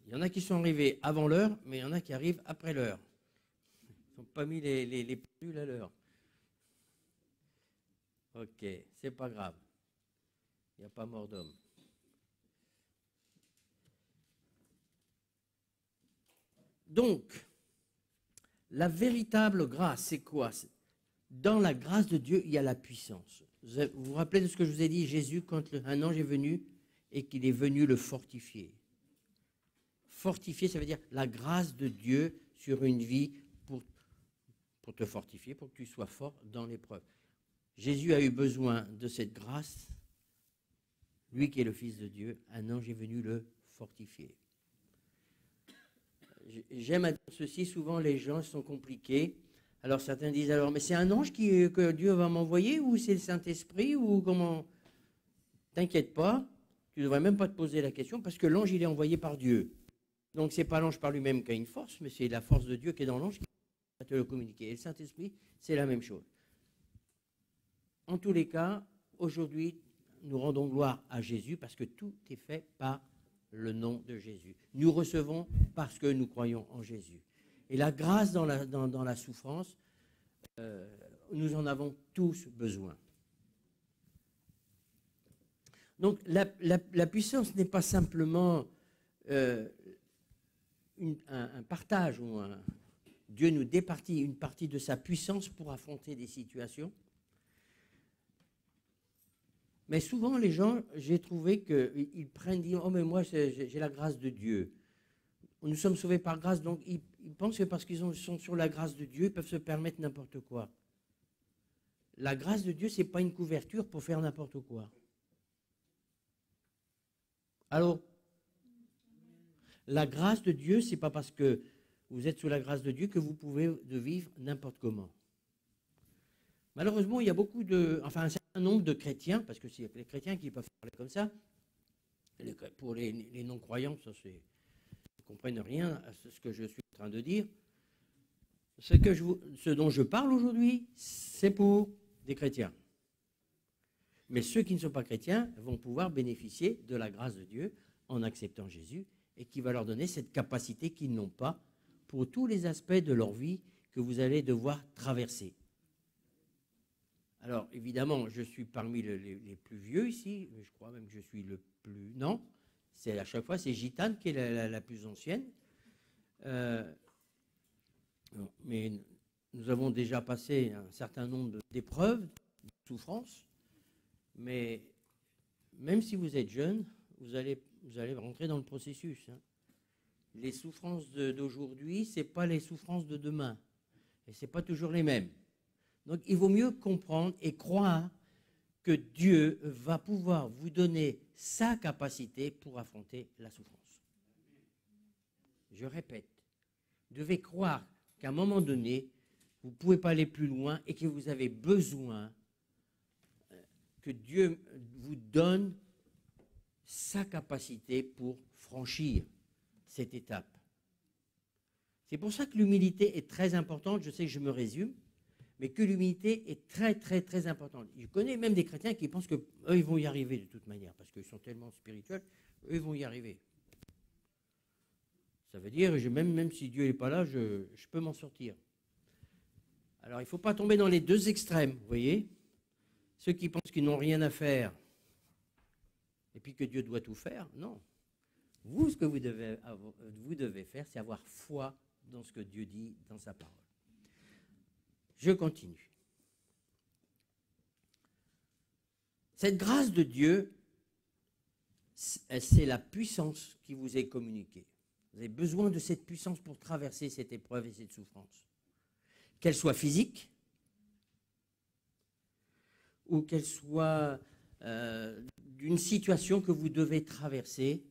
Il y en a qui sont arrivés avant l'heure, mais il y en a qui arrivent après l'heure. Ils n'ont pas mis les pendules à l'heure. Ok, c'est pas grave. Il n'y a pas mort d'homme. Donc, la véritable grâce, c'est quoi? Dans la grâce de Dieu, il y a la puissance. Vous vous rappelez de ce que je vous ai dit, Jésus, quand un ange est venu et qu'il est venu le fortifier. Fortifier, ça veut dire la grâce de Dieu sur une vie pour te fortifier, pour que tu sois fort dans l'épreuve. Jésus a eu besoin de cette grâce. Lui qui est le Fils de Dieu, un ange est venu le fortifier. J'aime à dire ceci, souvent les gens sont compliqués. Alors certains disent alors, mais c'est un ange que Dieu va m'envoyer ou c'est le Saint-Esprit ou comment? T'inquiète pas, tu ne devrais même pas te poser la question parce que l'ange il est envoyé par Dieu. Donc ce n'est pas l'ange par lui-même qui a une force, mais c'est la force de Dieu qui est dans l'ange qui va te le communiquer. Et le Saint-Esprit, c'est la même chose. En tous les cas, aujourd'hui, nous rendons gloire à Jésus parce que tout est fait par le nom de Jésus. Nous recevons parce que nous croyons en Jésus. Et la grâce dans la souffrance, nous en avons tous besoin. Donc la puissance n'est pas simplement un partage ou Dieu nous départit une partie de sa puissance pour affronter des situations. Mais souvent, les gens, j'ai trouvé qu'ils prennent, disent, oh, mais moi, j'ai la grâce de Dieu. Nous sommes sauvés par grâce, donc ils pensent que parce qu'ils sont sur la grâce de Dieu, ils peuvent se permettre n'importe quoi. La grâce de Dieu, ce n'est pas une couverture pour faire n'importe quoi. Alors, la grâce de Dieu, ce n'est pas parce que vous êtes sous la grâce de Dieu que vous pouvez vivre n'importe comment. Malheureusement, il y a un certain nombre de chrétiens, parce que c'est les chrétiens qui peuvent parler comme ça, pour les non-croyants, ça c'est, ils ne comprennent rien à ce que je suis en train de dire. Ce dont je parle aujourd'hui, c'est pour des chrétiens. Mais ceux qui ne sont pas chrétiens vont pouvoir bénéficier de la grâce de Dieu en acceptant Jésus et qui va leur donner cette capacité qu'ils n'ont pas pour tous les aspects de leur vie que vous allez devoir traverser. Alors, évidemment, je suis parmi les plus vieux ici, je crois même que je suis le plus... Non, c'est à chaque fois, c'est Gitane qui est la plus ancienne. Mais nous avons déjà passé un certain nombre d'épreuves, de souffrances, mais même si vous êtes jeune, vous allez rentrer dans le processus. Hein. Les souffrances d'aujourd'hui, ce n'est pas les souffrances de demain, et ce n'est pas toujours les mêmes. Donc, il vaut mieux comprendre et croire que Dieu va pouvoir vous donner sa capacité pour affronter la souffrance. Je répète, vous devez croire qu'à un moment donné, vous ne pouvez pas aller plus loin et que vous avez besoin que Dieu vous donne sa capacité pour franchir cette étape. C'est pour ça que l'humilité est très importante. Je sais que je me résume, mais que l'humilité est très, très, très importante. Je connais même des chrétiens qui pensent qu'eux, ils vont y arriver de toute manière, parce qu'ils sont tellement spirituels, eux, ils vont y arriver. Ça veut dire, même si Dieu n'est pas là, je peux m'en sortir. Alors, il ne faut pas tomber dans les deux extrêmes, vous voyez. Ceux qui pensent qu'ils n'ont rien à faire, et puis que Dieu doit tout faire, non. Vous, ce que vous devez faire, c'est avoir foi dans ce que Dieu dit dans sa parole. Je continue. Cette grâce de Dieu, c'est la puissance qui vous est communiquée. Vous avez besoin de cette puissance pour traverser cette épreuve et cette souffrance. Qu'elle soit physique ou qu'elle soit d'une situation que vous devez traverser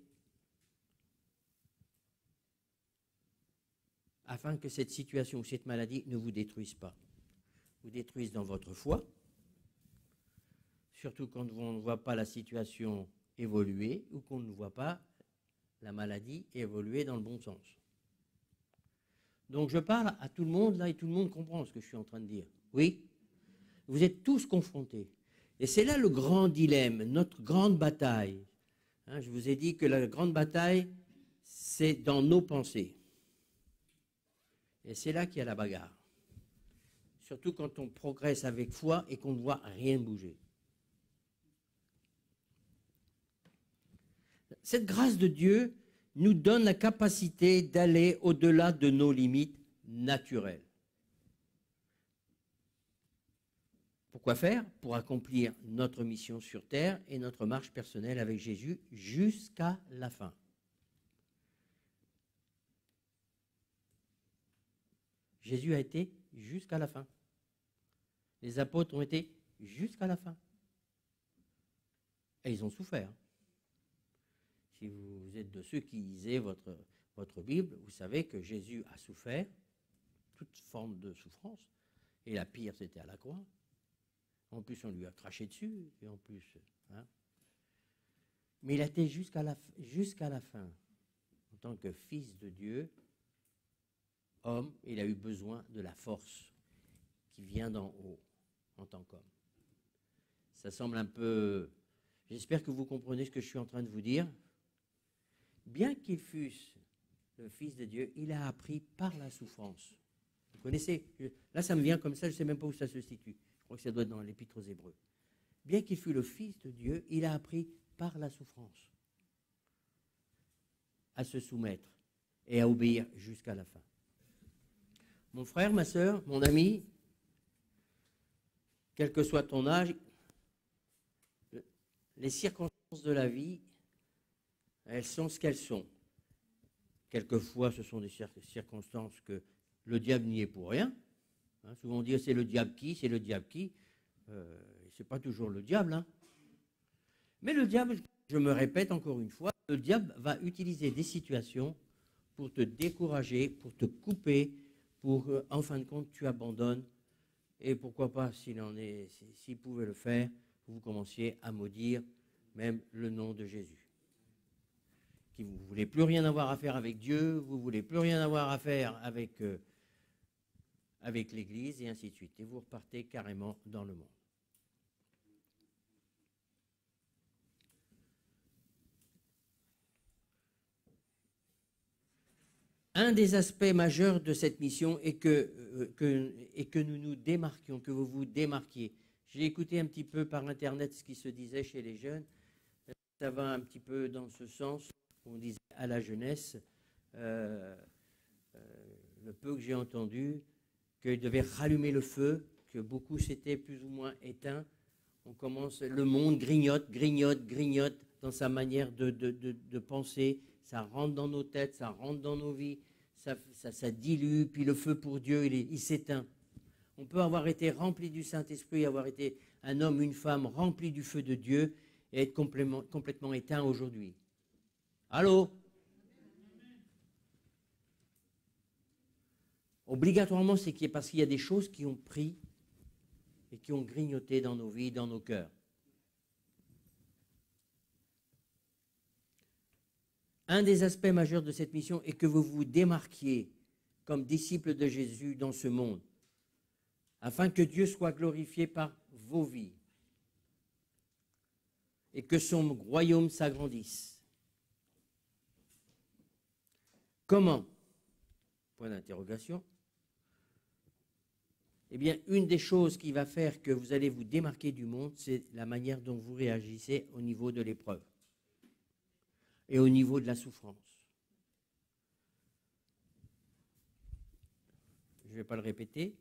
afin que cette situation ou cette maladie ne vous détruise pas. Vous détruise dans votre foi, surtout quand on ne voit pas la situation évoluer ou qu'on ne voit pas la maladie évoluer dans le bon sens. Donc je parle à tout le monde là et tout le monde comprend ce que je suis en train de dire. Oui, vous êtes tous confrontés. Et c'est là le grand dilemme, notre grande bataille. Hein, je vous ai dit que la grande bataille, c'est dans nos pensées. Et c'est là qu'il y a la bagarre. Surtout quand on progresse avec foi et qu'on ne voit rien bouger. Cette grâce de Dieu nous donne la capacité d'aller au-delà de nos limites naturelles. Pourquoi faire? Pour accomplir notre mission sur terre et notre marche personnelle avec Jésus jusqu'à la fin. Jésus a été jusqu'à la fin. Les apôtres ont été jusqu'à la fin. Et ils ont souffert. Si vous êtes de ceux qui lisaient votre Bible, vous savez que Jésus a souffert toute forme de souffrance. Et la pire, c'était à la croix. En plus, on lui a craché dessus. Et en plus, hein. Mais il a été jusqu'à la fin. En tant que fils de Dieu, homme, il a eu besoin de la force qui vient d'en haut, en tant qu'homme. Ça semble un peu... J'espère que vous comprenez ce que je suis en train de vous dire. Bien qu'il fût le Fils de Dieu, il a appris par la souffrance. Vous connaissez? Là, ça me vient comme ça, je ne sais même pas où ça se situe. Je crois que ça doit être dans l'Épître aux Hébreux. Bien qu'il fût le Fils de Dieu, il a appris par la souffrance. à se soumettre et à obéir jusqu'à la fin. Mon frère, ma soeur, mon ami, quel que soit ton âge, les circonstances de la vie, elles sont ce qu'elles sont. Quelquefois, ce sont des circonstances que le diable n'y est pour rien. Hein, souvent on dit c'est le diable qui, c'est le diable qui. C'est pas toujours le diable. Hein. Mais le diable, je me répète encore une fois, le diable va utiliser des situations pour te décourager, pour te couper, pour en fin de compte tu abandonnes. Et pourquoi pas, s'il pouvait le faire, vous commenciez à maudire même le nom de Jésus. Vous ne voulez plus rien avoir à faire avec Dieu, vous ne voulez plus rien avoir à faire avec l'Église, et ainsi de suite. Et vous repartez carrément dans le monde. Un des aspects majeurs de cette mission est que nous nous démarquions, que vous vous démarquiez. J'ai écouté un petit peu par Internet ce qui se disait chez les jeunes. Ça va un petit peu dans ce sens. On disait à la jeunesse, le peu que j'ai entendu, qu'ils devaient rallumer le feu, que beaucoup s'étaient plus ou moins éteints. Le monde grignote dans sa manière de penser. Ça rentre dans nos têtes, ça rentre dans nos vies, ça dilue, puis le feu pour Dieu, il s'éteint. On peut avoir été rempli du Saint-Esprit, avoir été un homme, une femme rempli du feu de Dieu et être complètement éteint aujourd'hui. Allô? Obligatoirement, c'est parce qu'il y a des choses qui ont pris et qui ont grignoté dans nos vies, dans nos cœurs. Un des aspects majeurs de cette mission est que vous vous démarquiez comme disciples de Jésus dans ce monde, afin que Dieu soit glorifié par vos vies et que son royaume s'agrandisse. Comment? Point d'interrogation. Eh bien, une des choses qui va faire que vous allez vous démarquer du monde, c'est la manière dont vous réagissez au niveau de l'épreuve et au niveau de la souffrance. Je ne vais pas le répéter.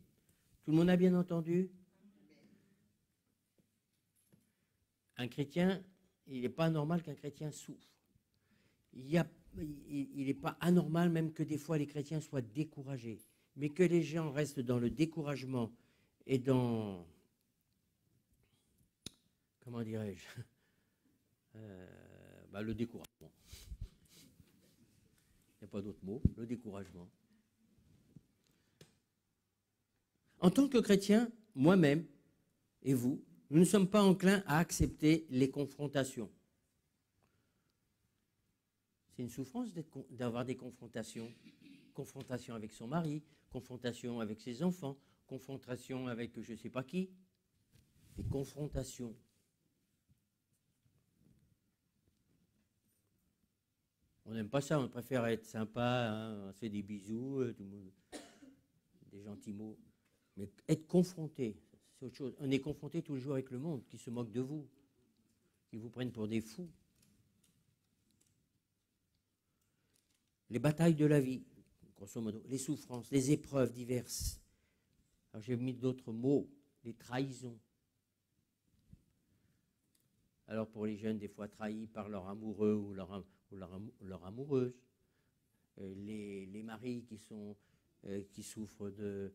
Tout le monde a bien entendu? Un chrétien, il n'est pas normal qu'un chrétien souffre. Il n'est pas anormal même que des fois les chrétiens soient découragés. Mais que les gens restent dans le découragement et dans, comment dirais-je, le découragement. Il n'y a pas d'autre mot, le découragement. En tant que chrétien, moi-même et vous, nous ne sommes pas enclins à accepter les confrontations. C'est une souffrance d'avoir des confrontations. Confrontation avec son mari, confrontation avec ses enfants, confrontation avec je ne sais pas qui. Des confrontations. On n'aime pas ça, on préfère être sympa, hein, on fait des bisous, tout le monde, des gentils mots. Mais être confronté, c'est autre chose. On est confronté tous les jours avec le monde qui se moque de vous, qui vous prennent pour des fous. Les batailles de la vie, grosso modo, les souffrances, les épreuves diverses. Alors j'ai mis d'autres mots, les trahisons. Alors pour les jeunes, des fois trahis par leur amoureux ou leur amoureuse. Les maris qui souffrent de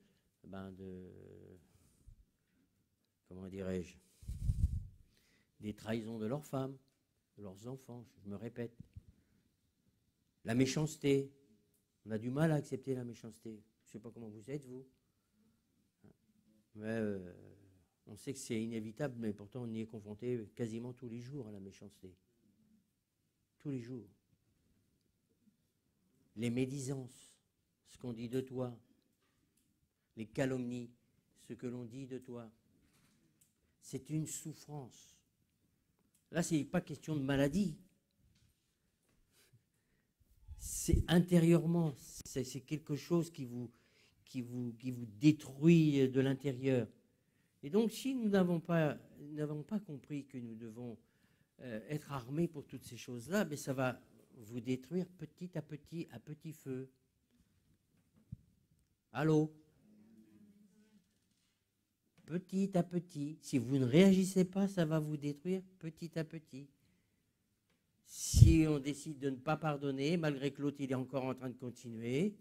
comment dirais-je, des trahisons de leurs femmes, de leurs enfants, je me répète. La méchanceté, on a du mal à accepter la méchanceté. Je ne sais pas comment vous êtes, vous. Mais on sait que c'est inévitable, mais pourtant on y est confronté quasiment tous les jours à la méchanceté. Tous les jours. Les médisances, ce qu'on dit de toi. Les calomnies, ce que l'on dit de toi. C'est une souffrance. Là, ce n'est pas question de maladie. C'est intérieurement, c'est quelque chose qui vous détruit de l'intérieur. Et donc, si nous n'avons pas compris que nous devons être armés pour toutes ces choses-là, ben ça va vous détruire petit à petit feu. Allô? Petit à petit. Si vous ne réagissez pas, ça va vous détruire petit à petit. Si on décide de ne pas pardonner, malgré que l'autre il est encore en train de continuer,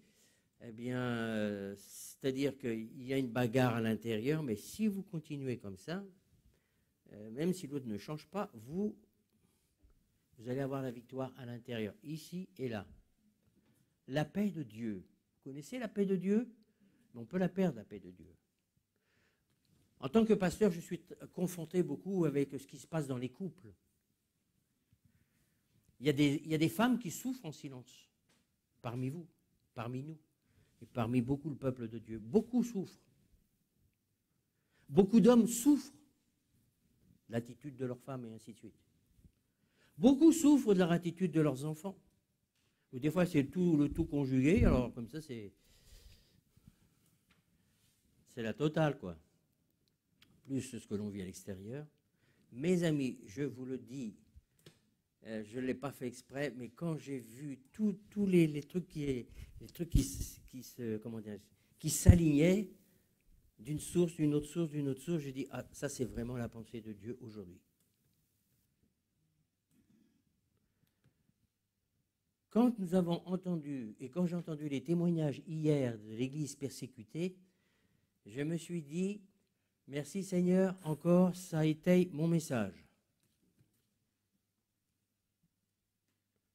eh bien, c'est-à-dire qu'il y a une bagarre à l'intérieur, mais si vous continuez comme ça, même si l'autre ne change pas, vous allez avoir la victoire à l'intérieur, ici et là. La paix de Dieu. Vous connaissez la paix de Dieu? Mais on peut la perdre, la paix de Dieu. En tant que pasteur, je suis confronté beaucoup avec ce qui se passe dans les couples. Il y a des femmes qui souffrent en silence, parmi vous, parmi nous, et parmi beaucoup le peuple de Dieu. Beaucoup souffrent. Beaucoup d'hommes souffrent de l'attitude de leurs femmes et ainsi de suite. Beaucoup souffrent de leur attitude de leurs enfants. Ou des fois, c'est le tout conjugué, alors comme ça, c'est la totale, quoi. Plus ce que l'on vit à l'extérieur. Mes amis, je vous le dis, je ne l'ai pas fait exprès, mais quand j'ai vu tous les trucs qui s'alignaient d'une source, d'une autre source, j'ai dit, ah, ça c'est vraiment la pensée de Dieu aujourd'hui. Quand nous avons entendu, et quand j'ai entendu les témoignages hier de l'Église persécutée, je me suis dit, merci Seigneur, encore, ça a été mon message.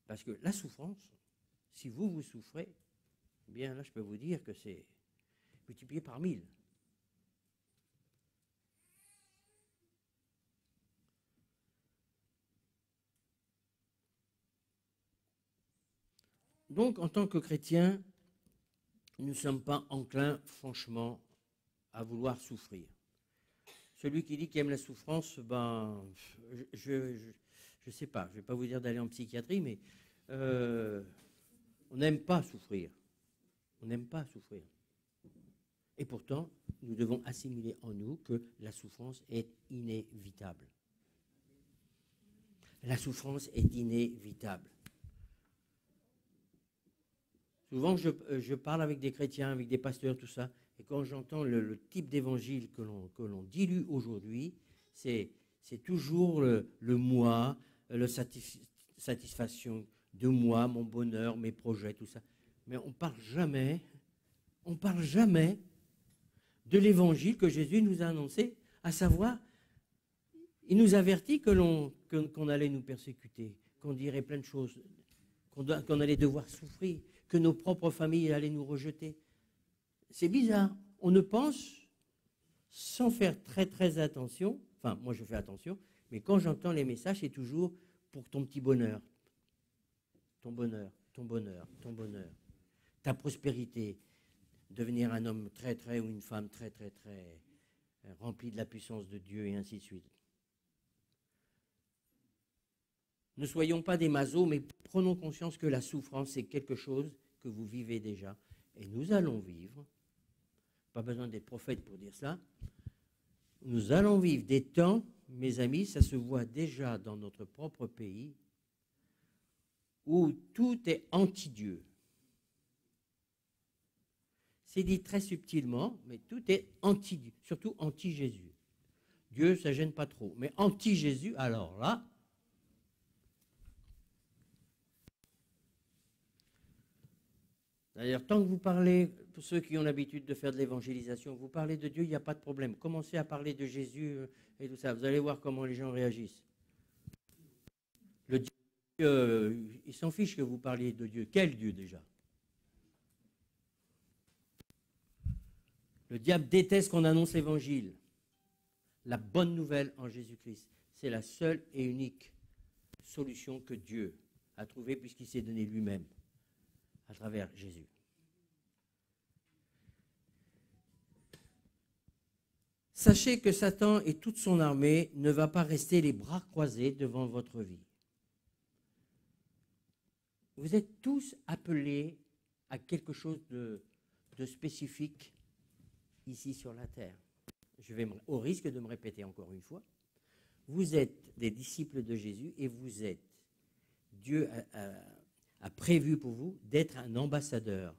Parce que la souffrance, si vous souffrez, eh bien là, je peux vous dire que c'est multiplié par 1000. Donc, en tant que chrétiens, nous ne sommes pas enclins, franchement, à vouloir souffrir. Celui qui dit qu'il aime la souffrance, ben, je ne sais pas, je ne vais pas vous dire d'aller en psychiatrie, mais on n'aime pas souffrir. On n'aime pas souffrir. Et pourtant, nous devons assimiler en nous que la souffrance est inévitable. La souffrance est inévitable. Souvent, je parle avec des chrétiens, avec des pasteurs, tout ça, et quand j'entends le type d'évangile que l'on dilue aujourd'hui, c'est toujours le moi, la satisfaction de moi, mon bonheur, mes projets, tout ça. Mais on ne parle jamais de l'évangile que Jésus nous a annoncé, à savoir, il nous avertit qu'on allait nous persécuter, qu'on dirait plein de choses, qu'on allait devoir souffrir, que nos propres familles allaient nous rejeter. C'est bizarre. On ne pense, sans faire très très attention, enfin moi je fais attention, mais quand j'entends les messages, c'est toujours pour ton petit bonheur. Ton bonheur, ton bonheur, ton bonheur. Ta prospérité, devenir un homme très très ou une femme très très très rempli de la puissance de Dieu et ainsi de suite. Ne soyons pas des masos, mais prenons conscience que la souffrance, c'est quelque chose que vous vivez déjà. Et nous allons vivre, pas besoin d'être prophète pour dire ça, nous allons vivre des temps, mes amis, ça se voit déjà dans notre propre pays, où tout est anti-Dieu. C'est dit très subtilement, mais tout est anti-Dieu, surtout anti-Jésus. Dieu, ça ne gêne pas trop, mais anti-Jésus, alors là, d'ailleurs, tant que vous parlez, pour ceux qui ont l'habitude de faire de l'évangélisation, vous parlez de Dieu, il n'y a pas de problème. Commencez à parler de Jésus et tout ça. Vous allez voir comment les gens réagissent. Le Dieu, il s'en fiche que vous parliez de Dieu. Quel Dieu déjà? Le diable déteste qu'on annonce l'évangile. La bonne nouvelle en Jésus-Christ, c'est la seule et unique solution que Dieu a trouvée puisqu'il s'est donné lui-même à travers Jésus. Sachez que Satan et toute son armée ne va pas rester les bras croisés devant votre vie. Vous êtes tous appelés à quelque chose de spécifique ici sur la terre. Je vais au risque de me répéter encore une fois. Vous êtes des disciples de Jésus et vous êtes, Dieu a prévu pour vous d'être un ambassadeur,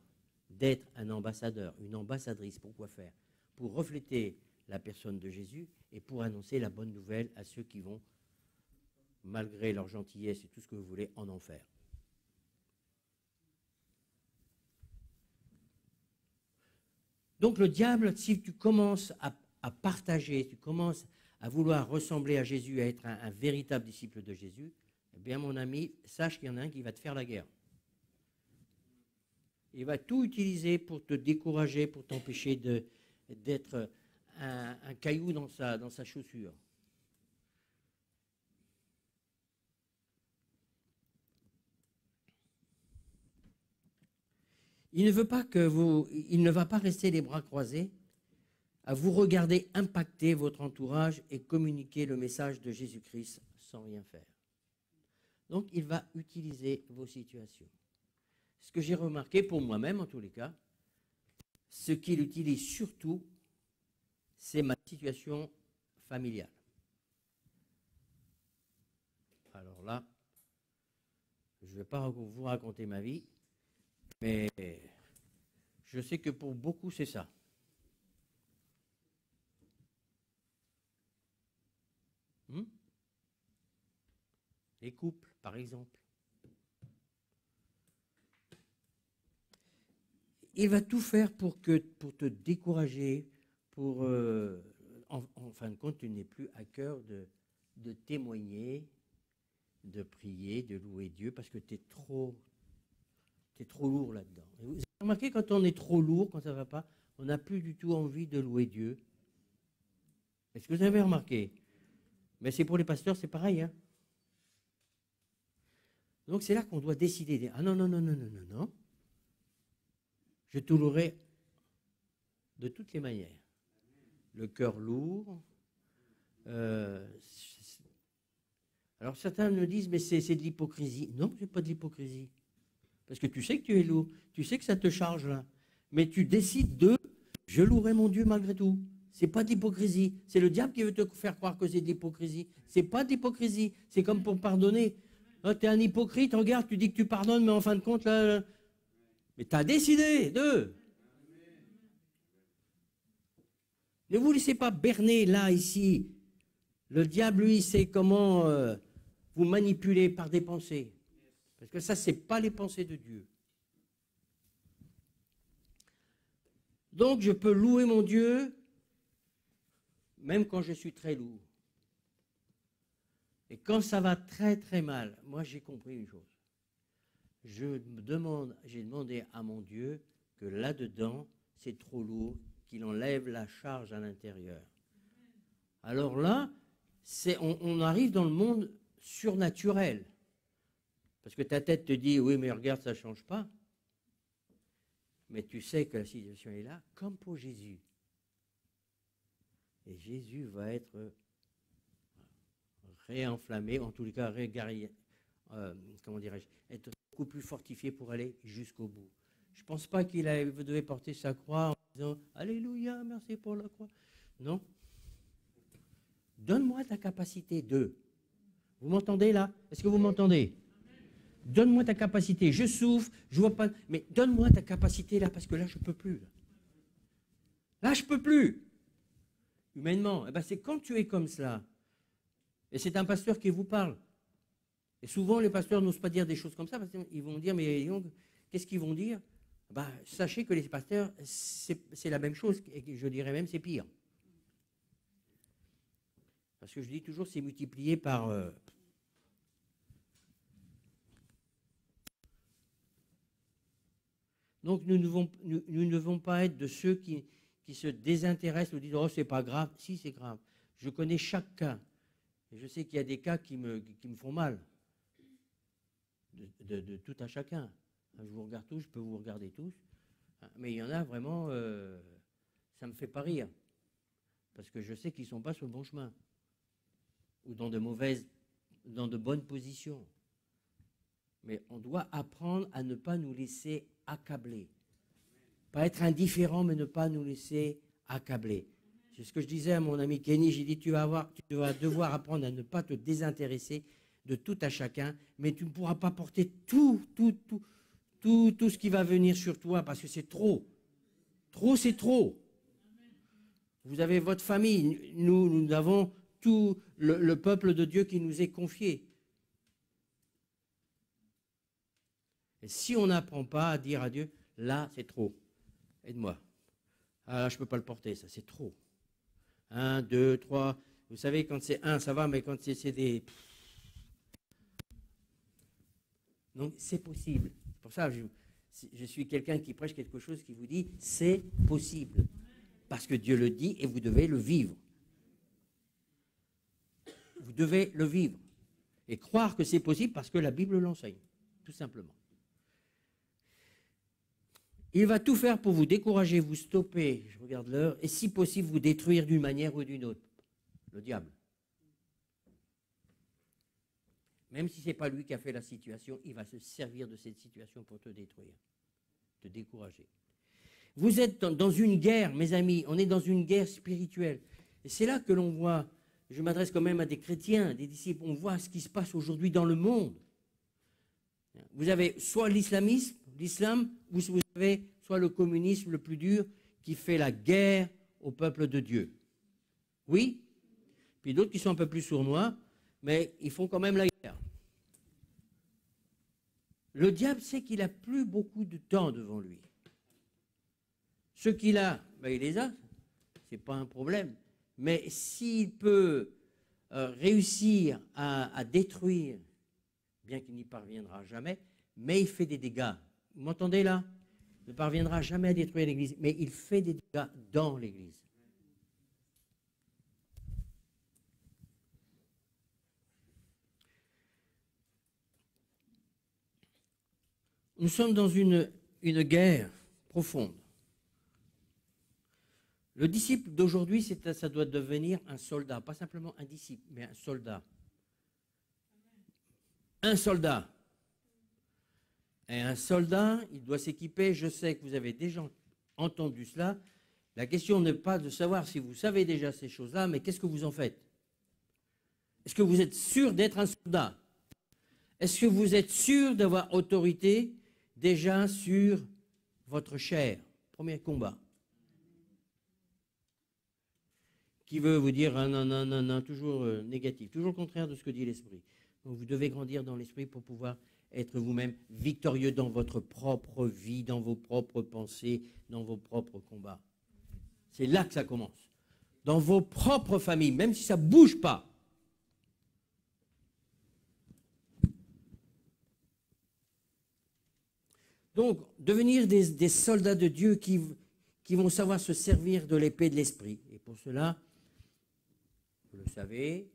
une ambassadrice. Pourquoi faire? Pour refléter la personne de Jésus et pour annoncer la bonne nouvelle à ceux qui vont, malgré leur gentillesse et tout ce que vous voulez, en enfer. Donc le diable, si tu commences à partager, tu commences à vouloir ressembler à Jésus, à être un véritable disciple de Jésus, eh bien mon ami, sache qu'il y en a un qui va te faire la guerre. Il va tout utiliser pour te décourager, pour t'empêcher d'être un caillou dans sa chaussure. Il ne va pas rester les bras croisés à vous regarder impacter votre entourage et communiquer le message de Jésus-Christ sans rien faire. Donc, il va utiliser vos situations. Ce que j'ai remarqué pour moi-même, en tous les cas, ce qu'il utilise surtout, c'est ma situation familiale. Alors là, je ne vais pas vous raconter ma vie, mais je sais que pour beaucoup, c'est ça. Les couples, par exemple. Il va tout faire pour te décourager, en fin de compte, tu n'es plus à cœur de témoigner, de prier, de louer Dieu, parce que tu es trop lourd là-dedans. Et vous avez remarqué, quand on est trop lourd, quand ça ne va pas, on n'a plus du tout envie de louer Dieu. Est-ce que vous avez remarqué? Mais c'est pour les pasteurs, c'est pareil. Hein? Donc c'est là qu'on doit décider. Ah non, non, non, non, non, non, non. Je te louerai de toutes les manières. Le cœur lourd. Alors certains me disent, mais c'est de l'hypocrisie. Non, ce n'est pas de l'hypocrisie. Parce que tu sais que tu es lourd. Tu sais que ça te charge là. Mais tu décides je louerai mon Dieu malgré tout. Ce n'est pas de l'hypocrisie. C'est le diable qui veut te faire croire que c'est de l'hypocrisie. Ce n'est pas de l'hypocrisie. C'est comme pour pardonner. Tu es un hypocrite, regarde, tu dis que tu pardonnes, mais en fin de compte, là mais tu as décidé de. Ne vous laissez pas berner là, ici. Le diable, lui, sait comment vous manipuler par des pensées. Parce que ça, ce n'est pas les pensées de Dieu. Donc, je peux louer mon Dieu, même quand je suis très lourd. Et quand ça va très, très mal, moi, j'ai compris une chose. J'ai demandé à mon Dieu que là-dedans, c'est trop lourd, qu'il enlève la charge à l'intérieur. Alors là, on arrive dans le monde surnaturel. Parce que ta tête te dit, oui, mais regarde, ça ne change pas. Mais tu sais que la situation est là, comme pour Jésus. Et Jésus va être réenflammé, en tous les cas, comment dirais-je, être beaucoup plus fortifié pour aller jusqu'au bout. Je ne pense pas qu'il devait porter sa croix en disant « Alléluia, merci pour la croix ». Non. Donne-moi ta capacité de. Vous m'entendez là? Est-ce que vous m'entendez? Donne-moi ta capacité. Je souffre, je ne vois pas. Mais donne-moi ta capacité là, parce que là, je ne peux plus. Là, je ne peux plus. Humainement, eh ben, c'est quand tu es comme cela. Et c'est un pasteur qui vous parle. Et souvent, les pasteurs n'osent pas dire des choses comme ça, parce qu'ils vont dire, mais qu'est-ce qu'ils vont dire? Ben, sachez que les pasteurs, c'est la même chose, et je dirais même c'est pire. Parce que je dis toujours, c'est multiplié par... Donc, nous ne devons pas être de ceux qui se désintéressent ou disent, oh, c'est pas grave. Si, c'est grave. Je connais chaque cas. Et je sais qu'il y a des cas qui me font mal. De tout à chacun. Je vous regarde tous, je peux vous regarder tous. Mais il y en a vraiment, ça ne me fait pas rire. Parce que je sais qu'ils ne sont pas sur le bon chemin. Ou dans de bonnes positions. Mais on doit apprendre à ne pas nous laisser accabler. Pas être indifférent, mais ne pas nous laisser accabler. C'est ce que je disais à mon ami Kenny. J'ai dit, tu vas devoir apprendre à ne pas te désintéresser, de tout à chacun, mais tu ne pourras pas porter tout ce qui va venir sur toi, parce que c'est trop. Trop, c'est trop. Vous avez votre famille, nous avons tout le peuple de Dieu qui nous est confié. Et si on n'apprend pas à dire à Dieu, là, c'est trop, aide-moi. Ah, là, je ne peux pas le porter, ça, c'est trop. 1, 2, 3. Vous savez, quand c'est 1, ça va, mais quand c'est des... Donc, c'est possible. C'est pour ça que je suis quelqu'un qui prêche quelque chose qui vous dit, c'est possible. Parce que Dieu le dit et vous devez le vivre. Vous devez le vivre. Et croire que c'est possible parce que la Bible l'enseigne, tout simplement. Il va tout faire pour vous décourager, vous stopper, je regarde l'heure, et si possible vous détruire d'une manière ou d'une autre. Le diable. Même si ce n'est pas lui qui a fait la situation, il va se servir de cette situation pour te détruire, te décourager. Vous êtes dans une guerre, mes amis, on est dans une guerre spirituelle. Et c'est là que l'on voit, je m'adresse quand même à des chrétiens, des disciples, on voit ce qui se passe aujourd'hui dans le monde. Vous avez soit l'islamisme, l'islam, ou vous avez soit le communisme le plus dur qui fait la guerre au peuple de Dieu. Oui, puis d'autres qui sont un peu plus sournois, mais ils font quand même la guerre. Le diable sait qu'il n'a plus beaucoup de temps devant lui. Ce qu'il a, ben il les a, ce n'est pas un problème. Mais s'il peut réussir à détruire, bien qu'il n'y parviendra jamais, mais il fait des dégâts. Vous m'entendez là? Il ne parviendra jamais à détruire l'Église, mais il fait des dégâts dans l'Église. Nous sommes dans une guerre profonde. Le disciple d'aujourd'hui, ça doit devenir un soldat, pas simplement un disciple, mais un soldat. Un soldat. Et un soldat, il doit s'équiper, je sais que vous avez déjà entendu cela. La question n'est pas de savoir si vous savez déjà ces choses-là, mais qu'est-ce que vous en faites? Est-ce que vous êtes sûr d'être un soldat? Est-ce que vous êtes sûr d'avoir autorité déjà sur votre chair? Premier combat. Qui veut vous dire ah non, non, non, non, toujours négatif, toujours le contraire de ce que dit l'Esprit. Donc vous devez grandir dans l'Esprit pour pouvoir être vous-même victorieux dans votre propre vie, dans vos propres pensées, dans vos propres combats. C'est là que ça commence. Dans vos propres familles, même si ça ne bouge pas. Donc, devenir des soldats de Dieu qui vont savoir se servir de l'épée de l'Esprit. Et pour cela, vous le savez,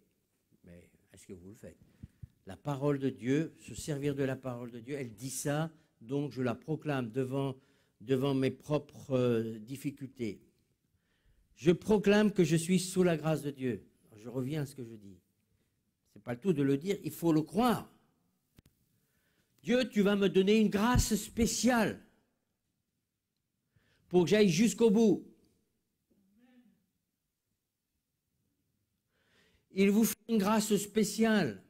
mais est-ce que vous le faites? La parole de Dieu, se servir de la parole de Dieu, elle dit ça, donc je la proclame devant mes propres difficultés. Je proclame que je suis sous la grâce de Dieu. Je reviens à ce que je dis. Ce n'est pas le tout de le dire, il faut le croire. Dieu, tu vas me donner une grâce spéciale pour que j'aille jusqu'au bout. Il vous fait une grâce spéciale,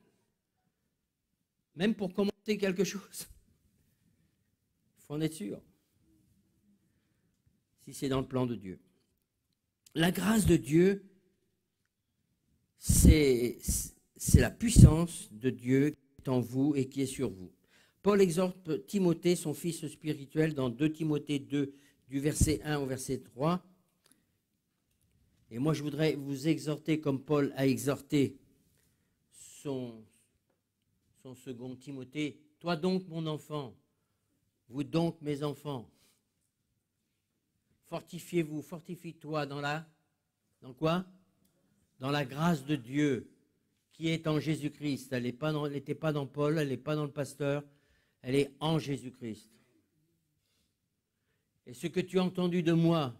même pour commencer quelque chose. Il faut en être sûr, si c'est dans le plan de Dieu. La grâce de Dieu, c'est la puissance de Dieu qui est en vous et qui est sur vous. Paul exhorte Timothée, son fils spirituel, dans 2 Timothée 2, du verset 1 au verset 3. Et moi, je voudrais vous exhorter comme Paul a exhorté son second Timothée. Toi donc, mon enfant, vous donc, mes enfants, fortifiez-vous, fortifie-toi dans quoi? Dans la grâce de Dieu qui est en Jésus-Christ. Elle n'était pas dans Paul, elle n'est pas dans le pasteur, elle est en Jésus-Christ. Et ce que tu as entendu de moi,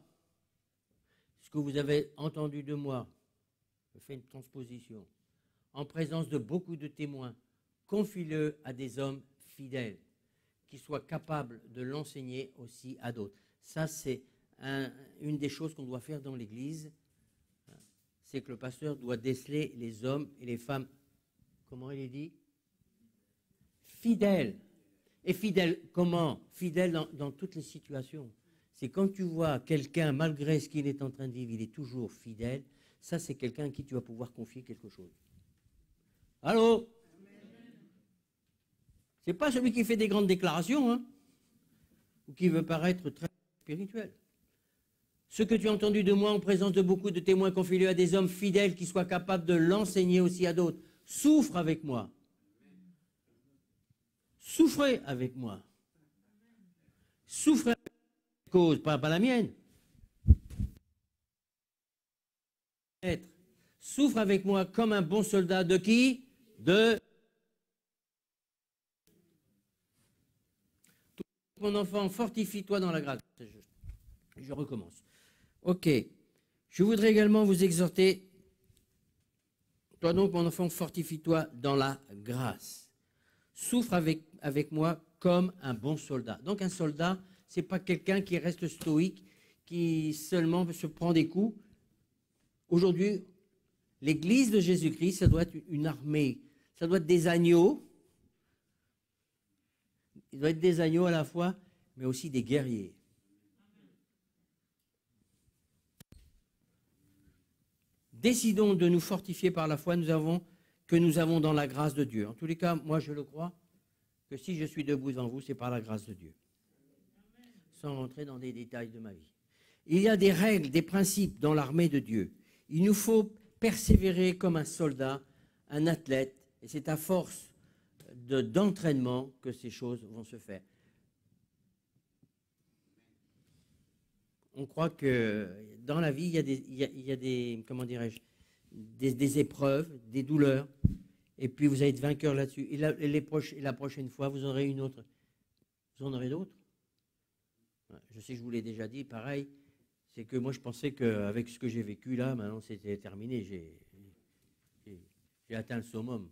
ce que vous avez entendu de moi, je fais une transposition, en présence de beaucoup de témoins, confie-le à des hommes fidèles, qui soient capables de l'enseigner aussi à d'autres. Ça, c'est une des choses qu'on doit faire dans l'Église, c'est que le pasteur doit déceler les hommes et les femmes, comment il est dit? fidèle. Et fidèle comment? Fidèle dans toutes les situations. C'est quand tu vois quelqu'un, malgré ce qu'il est en train de vivre, il est toujours fidèle. Ça, c'est quelqu'un à qui tu vas pouvoir confier quelque chose. Allô? C'est pas celui qui fait des grandes déclarations, hein, ou qui veut paraître très spirituel. Ce que tu as entendu de moi en présence de beaucoup de témoins, confie-le à des hommes fidèles qui soient capables de l'enseigner aussi à d'autres. Souffre avec moi. Souffrez avec moi. Souffrez avec ma cause, pas la mienne. Souffre avec moi comme un bon soldat de qui? De mon enfant, fortifie-toi dans la grâce. Je recommence. Ok. Je voudrais également vous exhorter. Toi donc, mon enfant, fortifie-toi dans la grâce. Souffre avec moi comme un bon soldat. Donc un soldat, ce n'est pas quelqu'un qui reste stoïque, qui seulement se prend des coups. Aujourd'hui, l'Église de Jésus-Christ, ça doit être une armée. Ça doit être des agneaux. Il doit être des agneaux à la fois, mais aussi des guerriers. Décidons de nous fortifier par la foi que nous avons dans la grâce de Dieu. En tous les cas, moi je le crois, que si je suis debout devant vous, c'est par la grâce de Dieu. Sans rentrer dans des détails de ma vie. Il y a des règles, des principes dans l'armée de Dieu. Il nous faut persévérer comme un soldat, un athlète, et c'est à force d'entraînement que ces choses vont se faire. On croit que dans la vie, il y a des comment dirais-je, des épreuves, des douleurs, et puis vous allez être vainqueur là-dessus. Et la prochaine fois, vous aurez une autre. Vous en aurez d'autres. Je sais que je vous l'ai déjà dit, pareil, c'est que moi je pensais qu'avec ce que j'ai vécu là, maintenant c'était terminé, j'ai atteint le summum.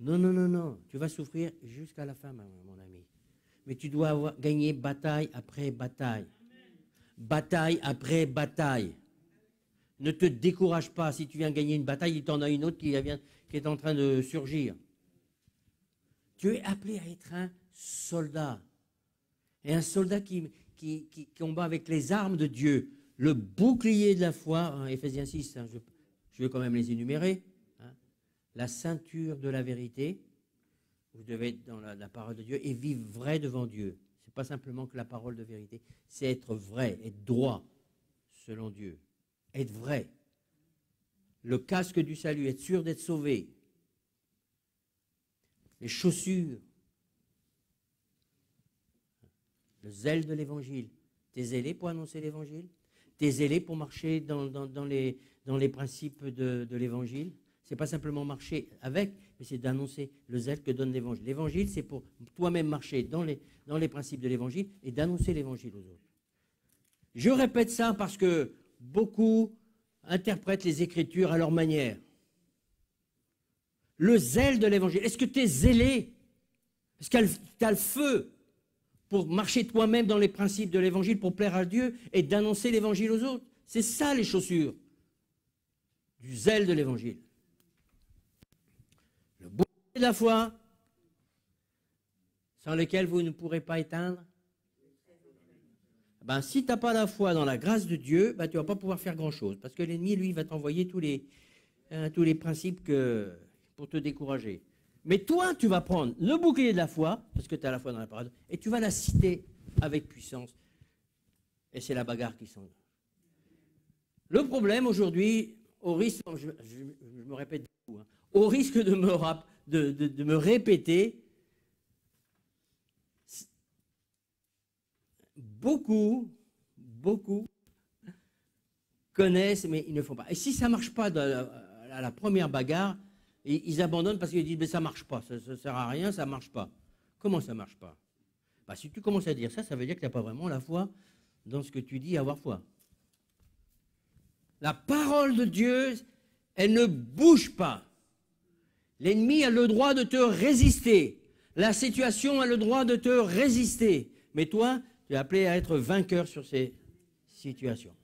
Non, non, non, non, tu vas souffrir jusqu'à la fin, mon ami. Mais tu dois gagner bataille après bataille. Bataille après bataille. Ne te décourage pas. Si tu viens gagner une bataille, il t'en a une autre qui est en train de surgir. Tu es appelé à être un soldat. Et un soldat qui combat avec les armes de Dieu. Le bouclier de la foi, hein, Éphésiens 6, hein, je vais quand même les énumérer. Hein, la ceinture de la vérité. Vous devez être dans la parole de Dieu et vivre vrai devant Dieu. Ce n'est pas simplement que la parole de vérité, c'est être vrai, être droit selon Dieu. Être vrai. Le casque du salut, être sûr d'être sauvé. Les chaussures. Le zèle de l'évangile. T'es zélé pour annoncer l'évangile? T'es zélé pour marcher dans les principes de l'évangile? Ce n'est pas simplement marcher avec, mais c'est d'annoncer le zèle que donne l'évangile. L'évangile, c'est pour toi-même marcher dans les principes de l'évangile et d'annoncer l'évangile aux autres. Je répète ça parce que beaucoup interprètent les Écritures à leur manière. Le zèle de l'évangile. Est-ce que tu es zélé? Est-ce que tu as le feu pour marcher toi-même dans les principes de l'évangile, pour plaire à Dieu et d'annoncer l'évangile aux autres? C'est ça les chaussures du zèle de l'évangile. Le bouclier de la foi, sans lequel vous ne pourrez pas éteindre. Ben, si tu n'as pas la foi dans la grâce de Dieu, ben, tu ne vas pas pouvoir faire grand-chose. Parce que l'ennemi, lui, va t'envoyer tous les principes pour te décourager. Mais toi, tu vas prendre le bouclier de la foi, parce que tu as la foi dans la parole, et tu vas la citer avec puissance. Et c'est la bagarre qui s'en. Le problème aujourd'hui, au risque, je me répète beaucoup, hein, au risque de me répéter, beaucoup connaissent, mais ils ne font pas. Et si ça ne marche pas à la première bagarre, ils abandonnent parce qu'ils disent mais ça ne marche pas, ça ne sert à rien, ça ne marche pas. Comment ça ne marche pas? Bah, si tu commences à dire ça, ça veut dire que tu n'as pas vraiment la foi dans ce que tu dis avoir foi. La parole de Dieu, elle ne bouge pas. L'ennemi a le droit de te résister. La situation a le droit de te résister. Mais toi, tu es appelé à être vainqueur sur ces situations.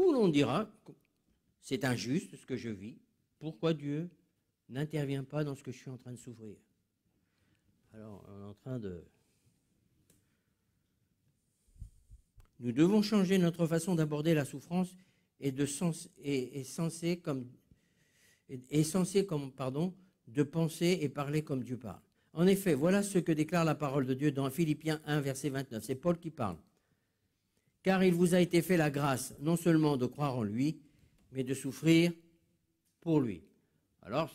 Ou l'on dira, c'est injuste ce que je vis, pourquoi Dieu n'intervient pas dans ce que je suis en train de souffrir? Alors, on est en train de... Nous devons changer notre façon d'aborder la souffrance et censé comme de penser et parler comme Dieu parle. En effet, voilà ce que déclare la parole de Dieu dans Philippiens 1, verset 29. C'est Paul qui parle. Car il vous a été fait la grâce, non seulement de croire en lui, mais de souffrir pour lui. Alors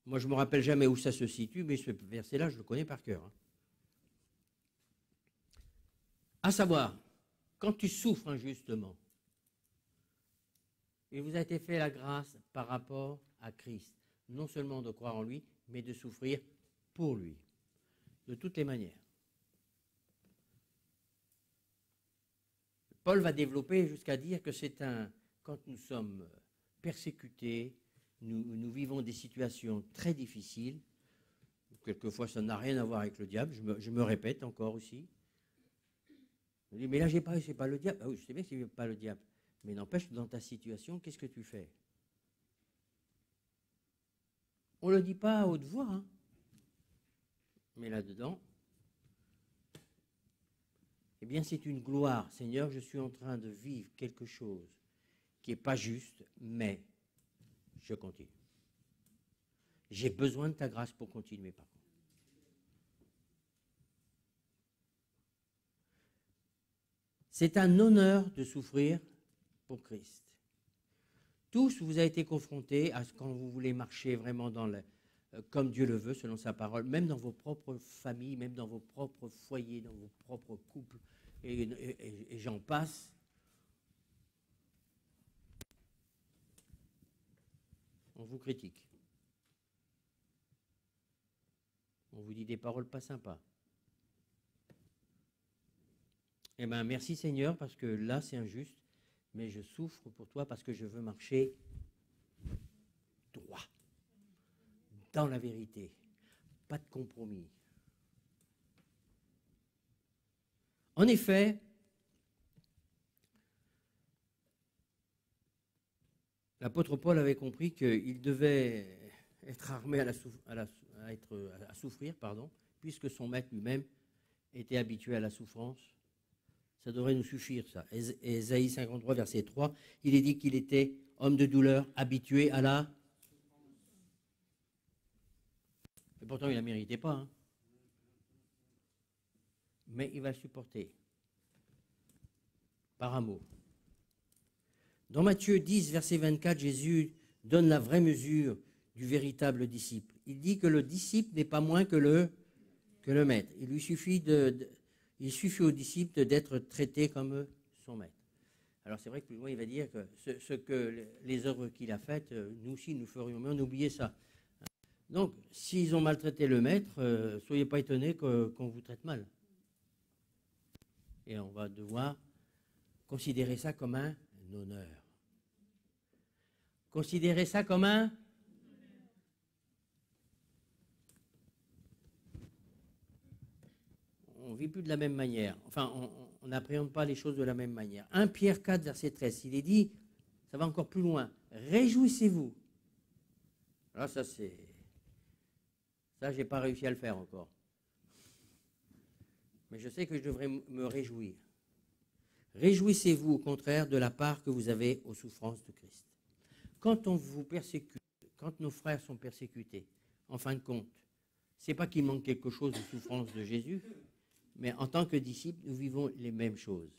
moi je ne me rappelle jamais où ça se situe, mais ce verset-là, je le connais par cœur. À savoir, quand tu souffres injustement, il vous a été fait la grâce par rapport à Christ, non seulement de croire en lui, mais de souffrir pour lui, de toutes les manières. Paul va développer jusqu'à dire que quand nous sommes persécutés, nous vivons des situations très difficiles, quelquefois ça n'a rien à voir avec le diable, je me répète encore aussi. Je dis, mais là, c'est pas le diable. Ah oui, je sais bien que c'est pas le diable. Mais n'empêche, dans ta situation, qu'est-ce que tu fais? On ne le dit pas à haute voix, hein. Mais là-dedans, eh bien, c'est une gloire. Seigneur, je suis en train de vivre quelque chose qui n'est pas juste, mais je continue. J'ai besoin de ta grâce pour continuer, par contre. C'est un honneur de souffrir pour Christ. Tous, vous avez été confrontés à ce quand vous voulez marcher vraiment comme Dieu le veut, selon sa parole, même dans vos propres familles, même dans vos propres foyers, dans vos propres couples, et j'en passe. On vous critique. On vous dit des paroles pas sympas. Eh bien, merci Seigneur, parce que là, c'est injuste, mais je souffre pour toi parce que je veux marcher droit, dans la vérité, pas de compromis. En effet, l'apôtre Paul avait compris qu'il devait être armé à souffrir, puisque son maître lui-même était habitué à la souffrance. Ça devrait nous suffire, ça. Ésaïe 53, verset 3, il est dit qu'il était homme de douleur, habitué à la... Et pourtant, il ne la méritait pas. Hein. Mais il va le supporter. Par amour. Dans Matthieu 10, verset 24, Jésus donne la vraie mesure du véritable disciple. Il dit que le disciple n'est pas moins que le maître. Il suffit au disciple d'être traité comme son maître. Alors c'est vrai que plus loin, il va dire que les œuvres qu'il a faites, nous aussi, nous ferions mieux d'oublier ça. Donc, s'ils ont maltraité le maître, soyez pas étonnés qu'on vous traite mal. Et on va devoir considérer ça comme un honneur. Considérer ça comme un... On ne vit plus de la même manière. Enfin, on n'appréhende pas les choses de la même manière. 1 Pierre 4, verset 13, il est dit, ça va encore plus loin, réjouissez-vous. Alors ça, je n'ai pas réussi à le faire encore. Mais je sais que je devrais me réjouir. Réjouissez-vous au contraire de la part que vous avez aux souffrances de Christ. Quand on vous persécute, quand nos frères sont persécutés, en fin de compte, ce n'est pas qu'il manque quelque chose aux souffrances de Jésus, mais en tant que disciples, nous vivons les mêmes choses.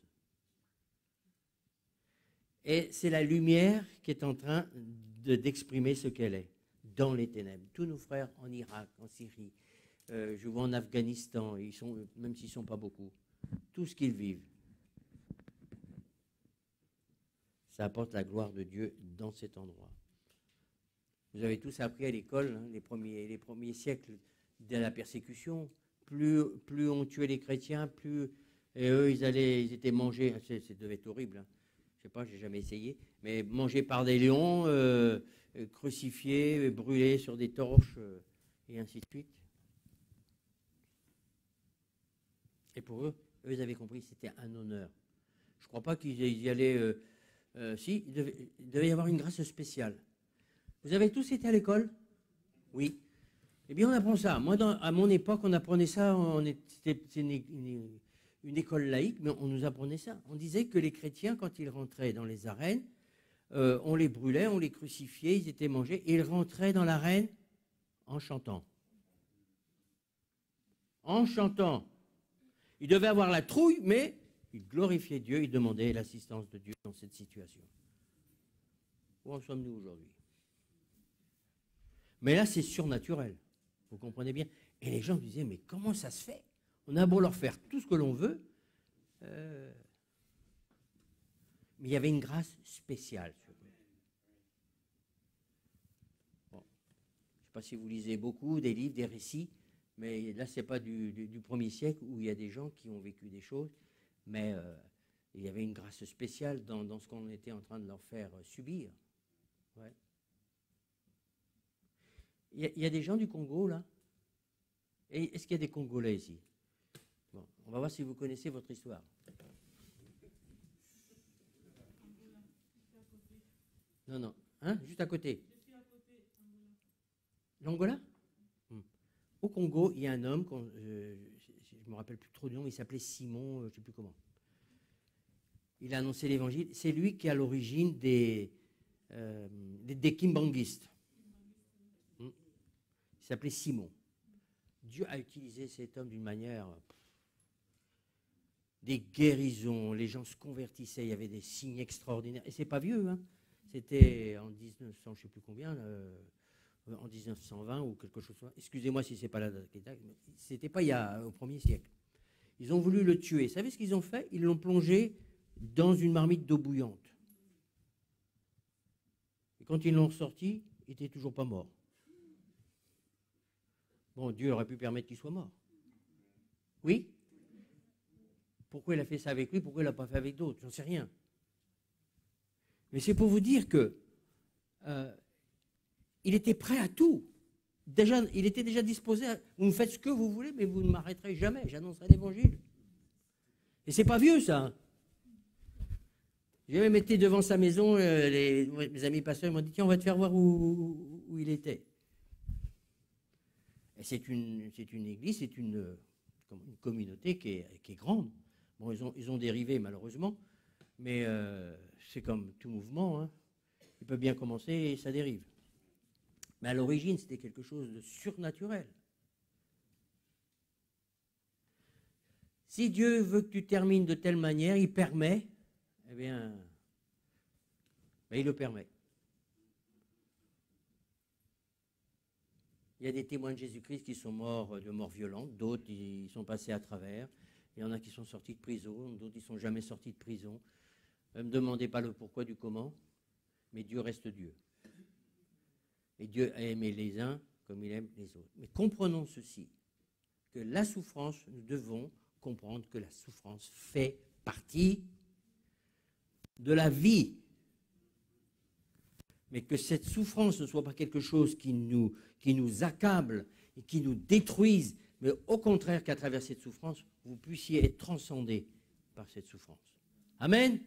Et c'est la lumière qui est en train d'exprimer ce qu'elle est, dans les ténèbres. Tous nos frères en Irak, en Syrie, je vois en Afghanistan, même s'ils ne sont pas beaucoup, tout ce qu'ils vivent, ça apporte la gloire de Dieu dans cet endroit. Vous avez tous appris à l'école, hein, les premiers siècles de la persécution, plus on tuait les chrétiens, et eux, ils étaient mangés, ça devait être horrible, hein. Je ne sais pas, je n'ai jamais essayé, mais mangés par des lions, crucifiés, brûlés sur des torches, et ainsi de suite. Et pour eux, ils avaient compris que c'était un honneur. Je ne crois pas qu'ils y allaient. Si, il devait y avoir une grâce spéciale. Vous avez tous été à l'école? Oui. Eh bien, on apprend ça. Moi, à mon époque, on apprenait ça. C'était une école laïque, mais on nous apprenait ça. On disait que les chrétiens, quand ils rentraient dans les arènes, on les brûlait, on les crucifiait, ils étaient mangés, et ils rentraient dans l'arène en chantant. En chantant. Ils devaient avoir la trouille, mais ils glorifiaient Dieu, ils demandaient l'assistance de Dieu dans cette situation. Où en sommes-nous aujourd'hui? Mais là, c'est surnaturel. Vous comprenez bien? Et les gens disaient, mais comment ça se fait? On a beau leur faire tout ce que l'on veut. Mais il y avait une grâce spéciale sur eux. Bon. Je ne sais pas si vous lisez beaucoup des livres, des récits, mais là, ce n'est pas du 1er siècle où il y a des gens qui ont vécu des choses, mais il y avait une grâce spéciale dans ce qu'on était en train de leur faire subir. Ouais. Il y a des gens du Congo, là? Et est-ce qu'il y a des Congolais ici? Bon, on va voir si vous connaissez votre histoire. Non, non. Hein? Juste à côté. L'Angola? Au Congo, il y a un homme, je ne me rappelle plus trop du nom, il s'appelait Simon, je ne sais plus comment. Il a annoncé l'évangile. C'est lui qui est à l'origine des kimbanguistes. Il s'appelait Simon. Dieu a utilisé cet homme d'une manière... Des guérisons, les gens se convertissaient, il y avait des signes extraordinaires. Et c'est pas vieux, hein. C'était en 1900, je ne sais plus combien, en 1920 ou quelque chose comme ça. Excusez-moi si ce n'est pas la date, c'était pas au 1er siècle. Ils ont voulu le tuer. Vous savez ce qu'ils ont fait? Ils l'ont plongé dans une marmite d'eau bouillante. Et quand ils l'ont ressorti, il n'était toujours pas mort. Bon, Dieu aurait pu permettre qu'il soit mort. Oui? Pourquoi il a fait ça avec lui? Pourquoi il ne l'a pas fait avec d'autres? J'en sais rien. Mais c'est pour vous dire que il était prêt à tout. Déjà, il était déjà disposé à... Vous me faites ce que vous voulez, mais vous ne m'arrêterez jamais. J'annoncerai l'évangile. Et c'est pas vieux, ça. J'ai même été devant sa maison. Mes amis pasteurs m'ont dit, tiens, on va te faire voir où il était. Et c'est une église, c'est une communauté qui est grande. Bon, ils ont dérivé, malheureusement. Mais c'est comme tout mouvement. Hein. Il peut bien commencer et ça dérive. Mais à l'origine, c'était quelque chose de surnaturel. Si Dieu veut que tu termines de telle manière, il permet, eh bien, il le permet. Il y a des témoins de Jésus-Christ qui sont morts de mort violente, d'autres ils sont passés à travers. Il y en a qui sont sortis de prison, d'autres ils ne sont jamais sortis de prison. Ne me demandez pas le pourquoi du comment, mais Dieu reste Dieu. Et Dieu a aimé les uns comme il aime les autres. Mais comprenons ceci, que la souffrance, nous devons comprendre que la souffrance fait partie de la vie. Mais que cette souffrance ne soit pas quelque chose qui nous accable et qui nous détruise, mais au contraire qu'à travers cette souffrance, vous puissiez être transcendés par cette souffrance. Amen.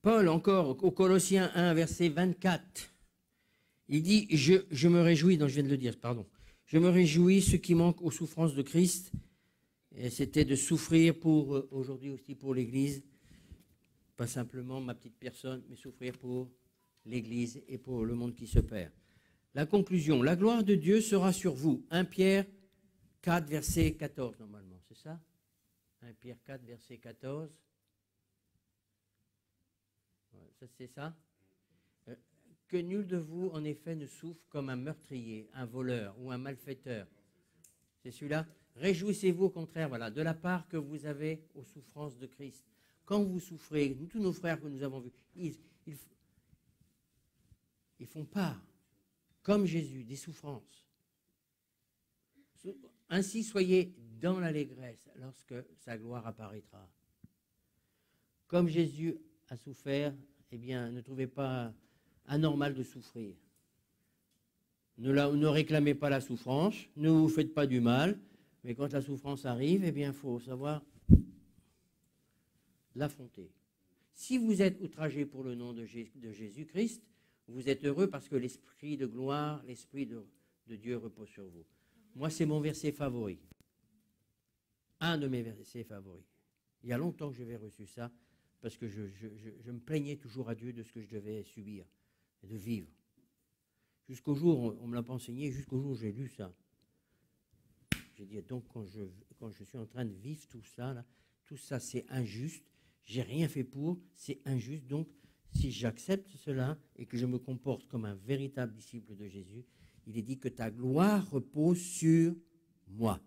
Paul, encore, au Colossiens 1, verset 24, il dit, je me réjouis, non, je viens de le dire, pardon, je me réjouis ce qui manque aux souffrances de Christ, et c'était de souffrir pour, aujourd'hui aussi pour l'Église, pas simplement ma petite personne, mais souffrir pour l'Église et pour le monde qui se perd. La conclusion, la gloire de Dieu sera sur vous. 1 Pierre 4, verset 14, normalement, c'est ça? 1 Pierre 4, verset 14. Ça, c'est ça. Que nul de vous, en effet, ne souffre comme un meurtrier, un voleur ou un malfaiteur. C'est celui-là. Réjouissez-vous au contraire, voilà, de la part que vous avez aux souffrances de Christ. Quand vous souffrez, tous nos frères que nous avons vus, ils font part, comme Jésus, des souffrances. Ainsi, soyez dans l'allégresse lorsque sa gloire apparaîtra. Comme Jésus a souffert, eh bien, ne trouvez pas anormal de souffrir. Ne réclamez pas la souffrance, ne vous faites pas du mal, mais quand la souffrance arrive, eh bien, il faut savoir l'affronter. Si vous êtes outragé pour le nom de Jésus-Christ, vous êtes heureux parce que l'esprit de gloire, l'esprit de Dieu repose sur vous. Moi, c'est mon verset favori. Un de mes versets favoris. Il y a longtemps que j'avais reçu ça, parce que je me plaignais toujours à Dieu de ce que je devais subir et de vivre. Jusqu'au jour, on ne me l'a pas enseigné, jusqu'au jour où j'ai lu ça. J'ai dit, donc quand je suis en train de vivre tout ça c'est injuste, j'ai rien fait pour, c'est injuste, donc si j'accepte cela et que je me comporte comme un véritable disciple de Jésus, il est dit que ta gloire repose sur moi.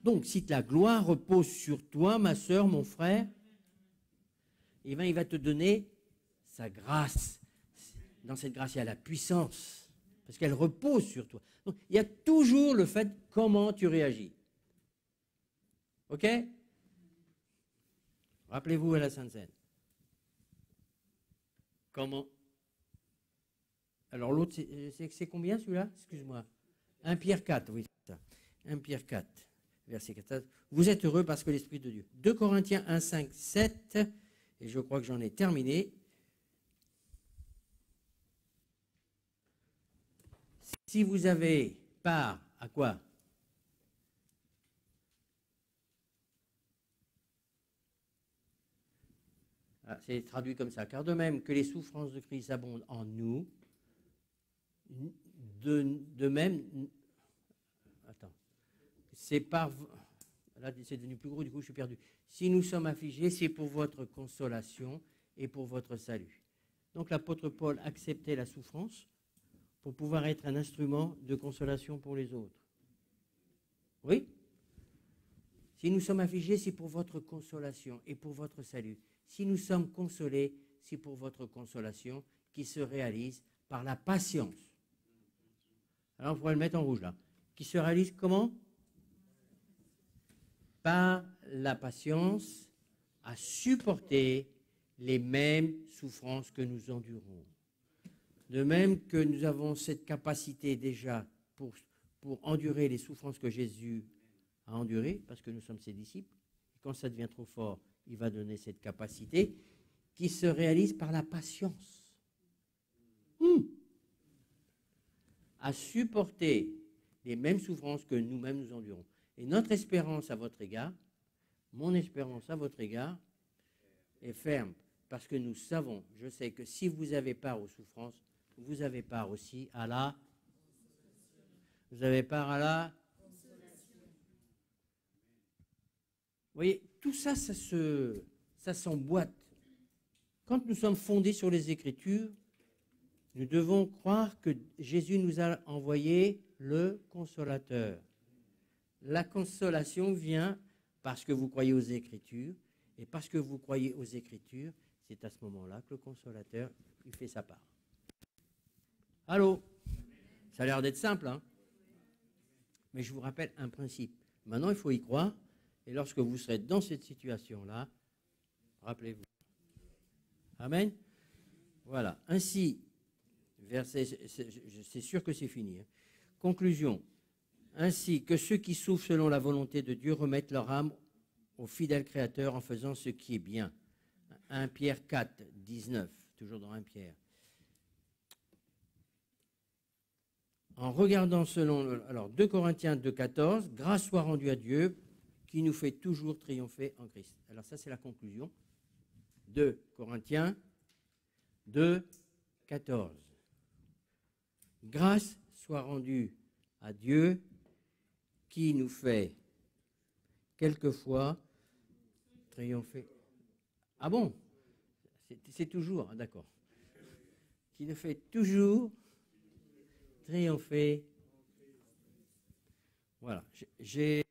Donc, si ta gloire repose sur toi, ma sœur, mon frère, eh bien, il va te donner sa grâce. Dans cette grâce, il y a la puissance, parce qu'elle repose sur toi. Donc, il y a toujours le fait comment tu réagis. OK? Rappelez-vous à la Sainte Seine. Comment? Alors, l'autre, c'est combien celui-là? Excuse-moi. 1 Pierre 4, oui, c'est ça. 1 Pierre 4. Verset 14. Vous êtes heureux parce que l'Esprit de Dieu. 2 Corinthiens 1, 5, 7. Et je crois que j'en ai terminé. Si vous avez part à quoi? Ah, c'est traduit comme ça. Car de même que les souffrances de Christ abondent en nous, de même... Attends. C'est par... Là, c'est devenu plus gros, du coup, je suis perdu. Si nous sommes affligés, c'est pour votre consolation et pour votre salut. Donc, l'apôtre Paul acceptait la souffrance pour pouvoir être un instrument de consolation pour les autres. Oui? Si nous sommes affligés, c'est pour votre consolation et pour votre salut. Si nous sommes consolés, c'est pour votre consolation qui se réalise par la patience. Alors, on pourrait le mettre en rouge, là. Qui se réalise comment? Par la patience à supporter les mêmes souffrances que nous endurons. De même que nous avons cette capacité déjà pour endurer les souffrances que Jésus a endurées, parce que nous sommes ses disciples, et quand ça devient trop fort, il va donner cette capacité qui se réalise par la patience. À supporter les mêmes souffrances que nous-mêmes nous endurons. Et notre espérance à votre égard, mon espérance à votre égard, est ferme, parce que nous savons, je sais que si vous avez part aux souffrances, vous avez part aussi à la... Vous avez part à la... Vous voyez, tout ça, ça s'emboîte. Quand nous sommes fondés sur les Écritures, nous devons croire que Jésus nous a envoyé le Consolateur. La consolation vient parce que vous croyez aux Écritures, et parce que vous croyez aux Écritures, c'est à ce moment-là que le Consolateur, il fait sa part. Allô? Ça a l'air d'être simple, hein? Mais je vous rappelle un principe. Maintenant, il faut y croire, et lorsque vous serez dans cette situation-là, rappelez-vous. Amen? Voilà. Ainsi, verset, c'est sûr que c'est fini. Hein. Conclusion. Ainsi que ceux qui souffrent selon la volonté de Dieu remettent leur âme au fidèle Créateur en faisant ce qui est bien. 1 Pierre 4, 19, toujours dans 1 Pierre. En regardant selon... Alors, 2 Corinthiens 2, 14, grâce soit rendue à Dieu qui nous fait toujours triompher en Christ. Alors ça, c'est la conclusion. 2 Corinthiens 2, 14. Grâce soit rendue à Dieu qui nous fait quelquefois triompher. Ah bon? C'est toujours, d'accord. Qui nous fait toujours triompher. Voilà. J'ai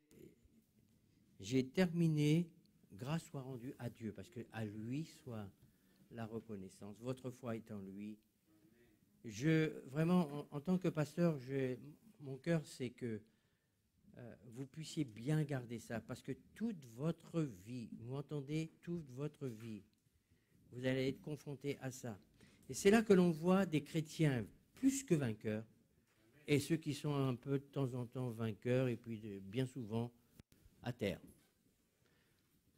terminé. Grâce soit rendue à Dieu, parce qu'à lui soit la reconnaissance. Votre foi est en lui. Vraiment, en tant que pasteur, mon cœur, c'est que vous puissiez bien garder ça, parce que toute votre vie, vous entendez, toute votre vie, vous allez être confronté à ça. Et c'est là que l'on voit des chrétiens plus que vainqueurs, et ceux qui sont un peu de temps en temps vainqueurs et puis bien souvent à terre.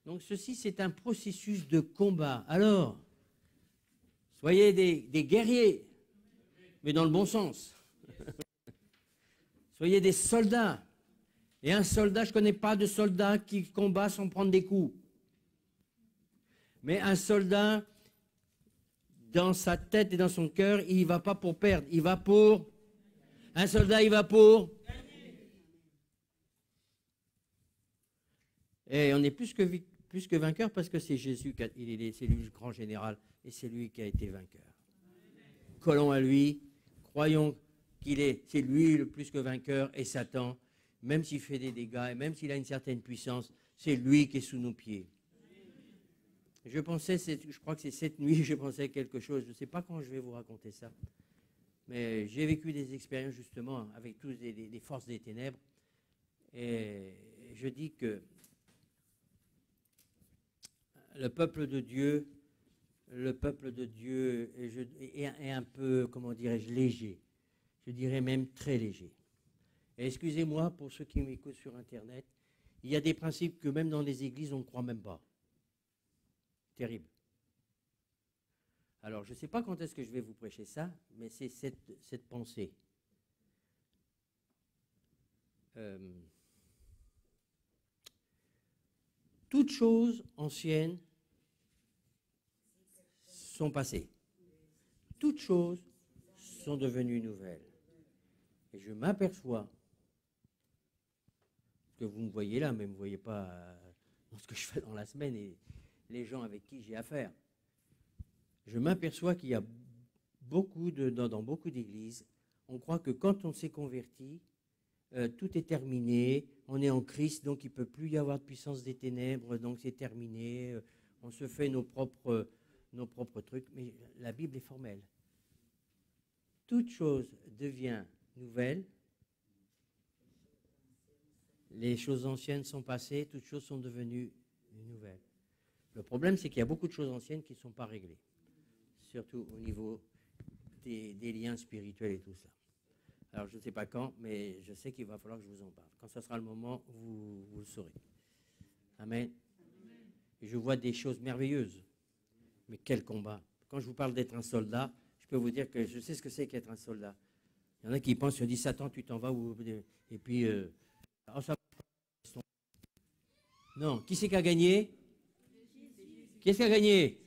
Donc ceci, c'est un processus de combat. Alors, soyez des guerriers, mais dans le bon sens. Soyez des soldats. Et un soldat, je ne connais pas de soldat qui combat sans prendre des coups. Mais un soldat, dans sa tête et dans son cœur, il ne va pas pour perdre, il va pour... Un soldat, il va pour... Et on est plus que vainqueur parce que c'est Jésus, c'est lui le grand général, et c'est lui qui a été vainqueur. Collons à lui, croyons c'est lui le plus que vainqueur, et Satan, même s'il fait des dégâts, et même s'il a une certaine puissance, c'est lui qui est sous nos pieds. Je crois que c'est cette nuit, je pensais quelque chose, je ne sais pas quand je vais vous raconter ça, mais j'ai vécu des expériences justement avec tous des forces des ténèbres, et je dis que le peuple de Dieu est un peu, comment dirais-je, léger. Je dirais même très léger. Et excusez-moi pour ceux qui m'écoutent sur Internet, il y a des principes que même dans les églises, on ne croit même pas. Terrible. Alors, je ne sais pas quand est-ce que je vais vous prêcher ça, mais c'est cette pensée. Toutes choses anciennes sont passées. Toutes choses sont devenues nouvelles. Et je m'aperçois que vous me voyez là, mais vous ne me voyez pas dans ce que je fais dans la semaine et les gens avec qui j'ai affaire. Je m'aperçois qu'il y a dans beaucoup d'églises, on croit que quand on s'est converti, tout est terminé, on est en Christ, donc il ne peut plus y avoir de puissance des ténèbres, donc c'est terminé, on se fait nos propres trucs, mais la Bible est formelle. Toute chose devient nouvelle, les choses anciennes sont passées, toutes choses sont devenues nouvelles. Le problème, c'est qu'il y a beaucoup de choses anciennes qui ne sont pas réglées, surtout au niveau des liens spirituels et tout ça. Alors, je ne sais pas quand, mais je sais qu'il va falloir que je vous en parle. Quand ce sera le moment, vous le saurez. Amen. Et je vois des choses merveilleuses. Mais quel combat. Quand je vous parle d'être un soldat, je peux vous dire que je sais ce que c'est qu'être un soldat. Il y en a qui pensent, je dis, Satan, tu t'en vas, et puis, non, qui c'est qui a gagné? Qui est-ce qui a gagné?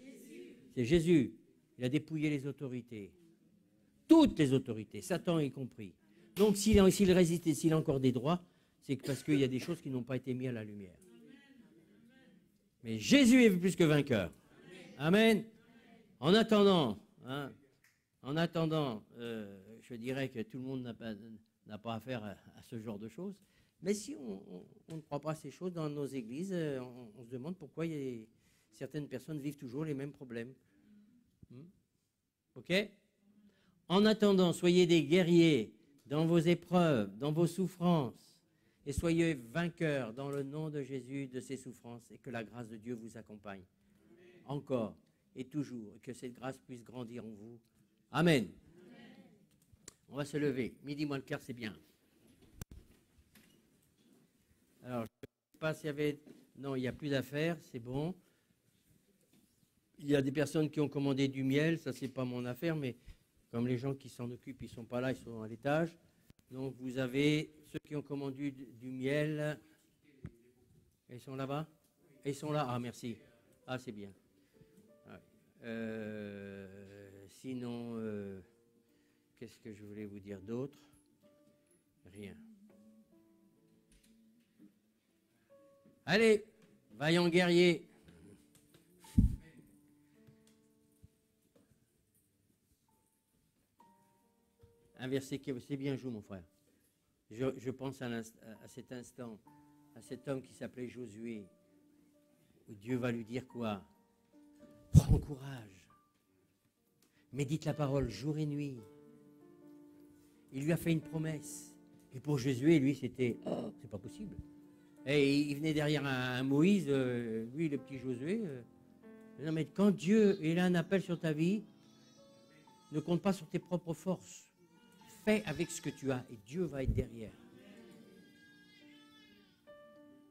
C'est Jésus. Il a dépouillé les autorités. Toutes les autorités, Satan y compris. Donc, s'il résiste et s'il a encore des droits, c'est parce qu'il y a des choses qui n'ont pas été mises à la lumière. Mais Jésus est plus que vainqueur. Amen. En attendant, je dirais que tout le monde n'a pas affaire à ce genre de choses. Mais si on ne croit pas à ces choses dans nos églises, on se demande pourquoi certaines personnes vivent toujours les mêmes problèmes. OK? En attendant, soyez des guerriers dans vos épreuves, dans vos souffrances, et soyez vainqueurs dans le nom de Jésus de ces souffrances, et que la grâce de Dieu vous accompagne. Encore et toujours, et que cette grâce puisse grandir en vous. Amen. On va se lever. Midi moins le quart, c'est bien. Alors, je ne sais pas s'il y avait... Non, il n'y a plus d'affaires, c'est bon. Il y a des personnes qui ont commandé du miel, ça, c'est pas mon affaire, mais comme les gens qui s'en occupent, ils ne sont pas là, ils sont à l'étage. Donc, vous avez ceux qui ont commandé du miel. Ils sont là-bas? Ils sont là? Ah, merci. Ah, c'est bien. Sinon, qu'est-ce que je voulais vous dire d'autre? Rien. Allez, vaillants guerriers. Un verset qui c'est bien joué, mon frère. Je pense à cet instant, à cet homme qui s'appelait Josué, où Dieu va lui dire quoi? Prends courage. Médite la parole jour et nuit. Il lui a fait une promesse. Et pour Josué, lui, c'était c'est pas possible. Et il venait derrière un Moïse, lui, le petit Josué. Non, mais quand Dieu il a un appel sur ta vie, ne compte pas sur tes propres forces. fais avec ce que tu as et Dieu va être derrière.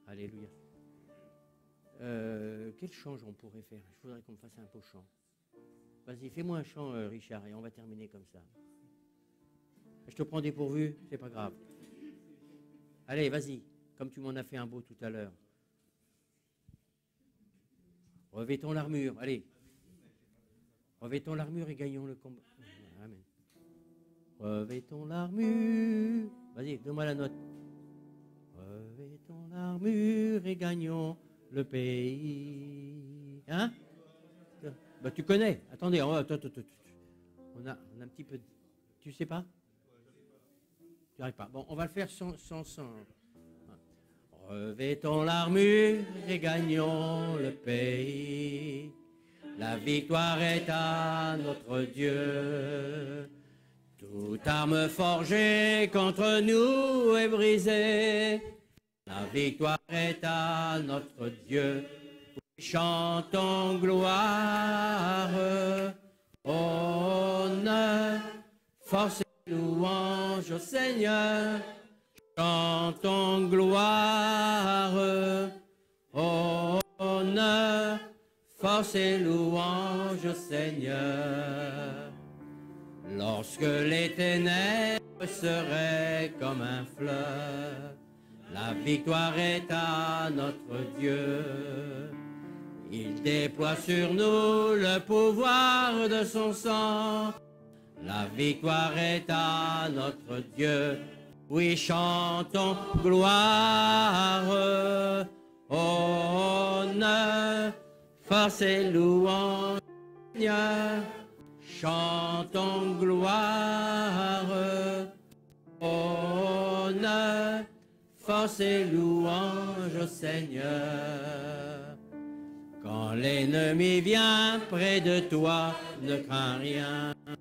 Alléluia. Quel chant on pourrait faire? Je voudrais qu'on me fasse un beau chant. Vas-y, fais-moi un chant, Richard, et on va terminer comme ça. Je te prends dépourvu, c'est pas grave. Allez, vas-y, comme tu m'en as fait un beau tout à l'heure. Revêtons l'armure, allez. Revêtons l'armure et gagnons le combat. Amen. Revêtons l'armure. Vas-y, donne-moi la note. Revêtons l'armure et gagnons le pays. Hein? Bah, tu connais. Attendez, on a un petit peu... Tu sais pas? Tu n'arrives pas. Bon, on va le faire sans... Revêtons l'armure et gagnons le pays. La victoire est à notre Dieu. Toute arme forgée contre nous est brisée. La victoire est à notre Dieu. Chantons gloire, honneur, force et louange au Seigneur. Chantons gloire, honneur, force et louange au Seigneur. Lorsque les ténèbres seraient comme un fleuve, la victoire est à notre Dieu. Il déploie sur nous le pouvoir de son sang. La victoire est à notre Dieu. Oui, chantons gloire, honneur, force et louange, Seigneur. Chantons gloire, honneur, force et louange au Seigneur. Quand l'ennemi vient près de toi, ne crains rien. La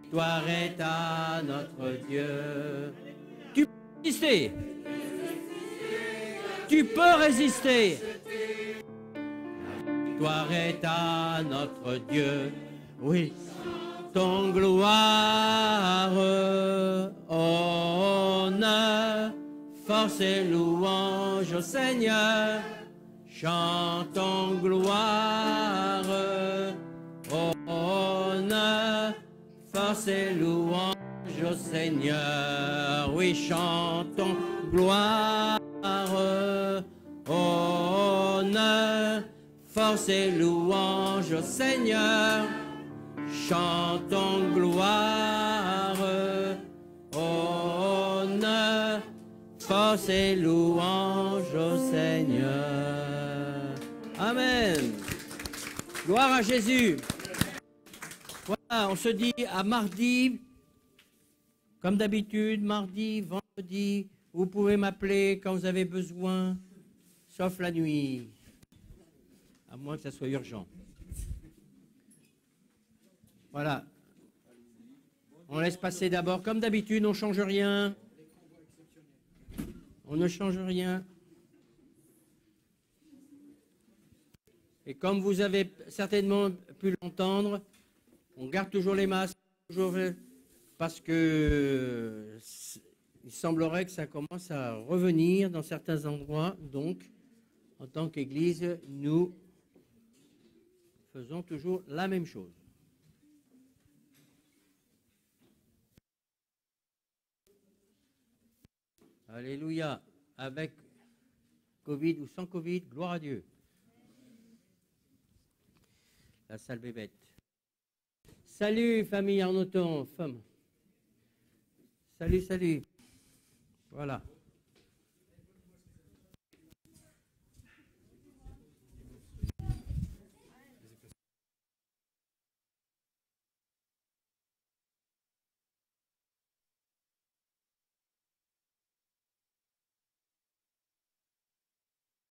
victoire est à notre Dieu. Tu peux résister. Tu peux résister. La victoire est à notre Dieu. Oui. Ton gloire, honneur, force et louange au Seigneur. Chantons gloire, honneur, force et louange au Seigneur. Oui, chantons gloire, honneur, force et louange au Seigneur. Chantons gloire, honneur, force et louange au Seigneur. Amen. Gloire à Jésus. Voilà, on se dit à mardi, comme d'habitude, mardi, vendredi, vous pouvez m'appeler quand vous avez besoin, sauf la nuit, à moins que ça soit urgent. Voilà. On laisse passer d'abord, comme d'habitude, on ne change rien. On ne change rien. Et comme vous avez certainement pu l'entendre, on garde toujours les masques, parce que il semblerait que ça commence à revenir dans certains endroits. Donc, en tant qu'Église, nous faisons toujours la même chose. Alléluia. Avec Covid ou sans Covid, gloire à Dieu. La salle bébête. Salut, famille Arnoton, femme. Salut, salut. Voilà.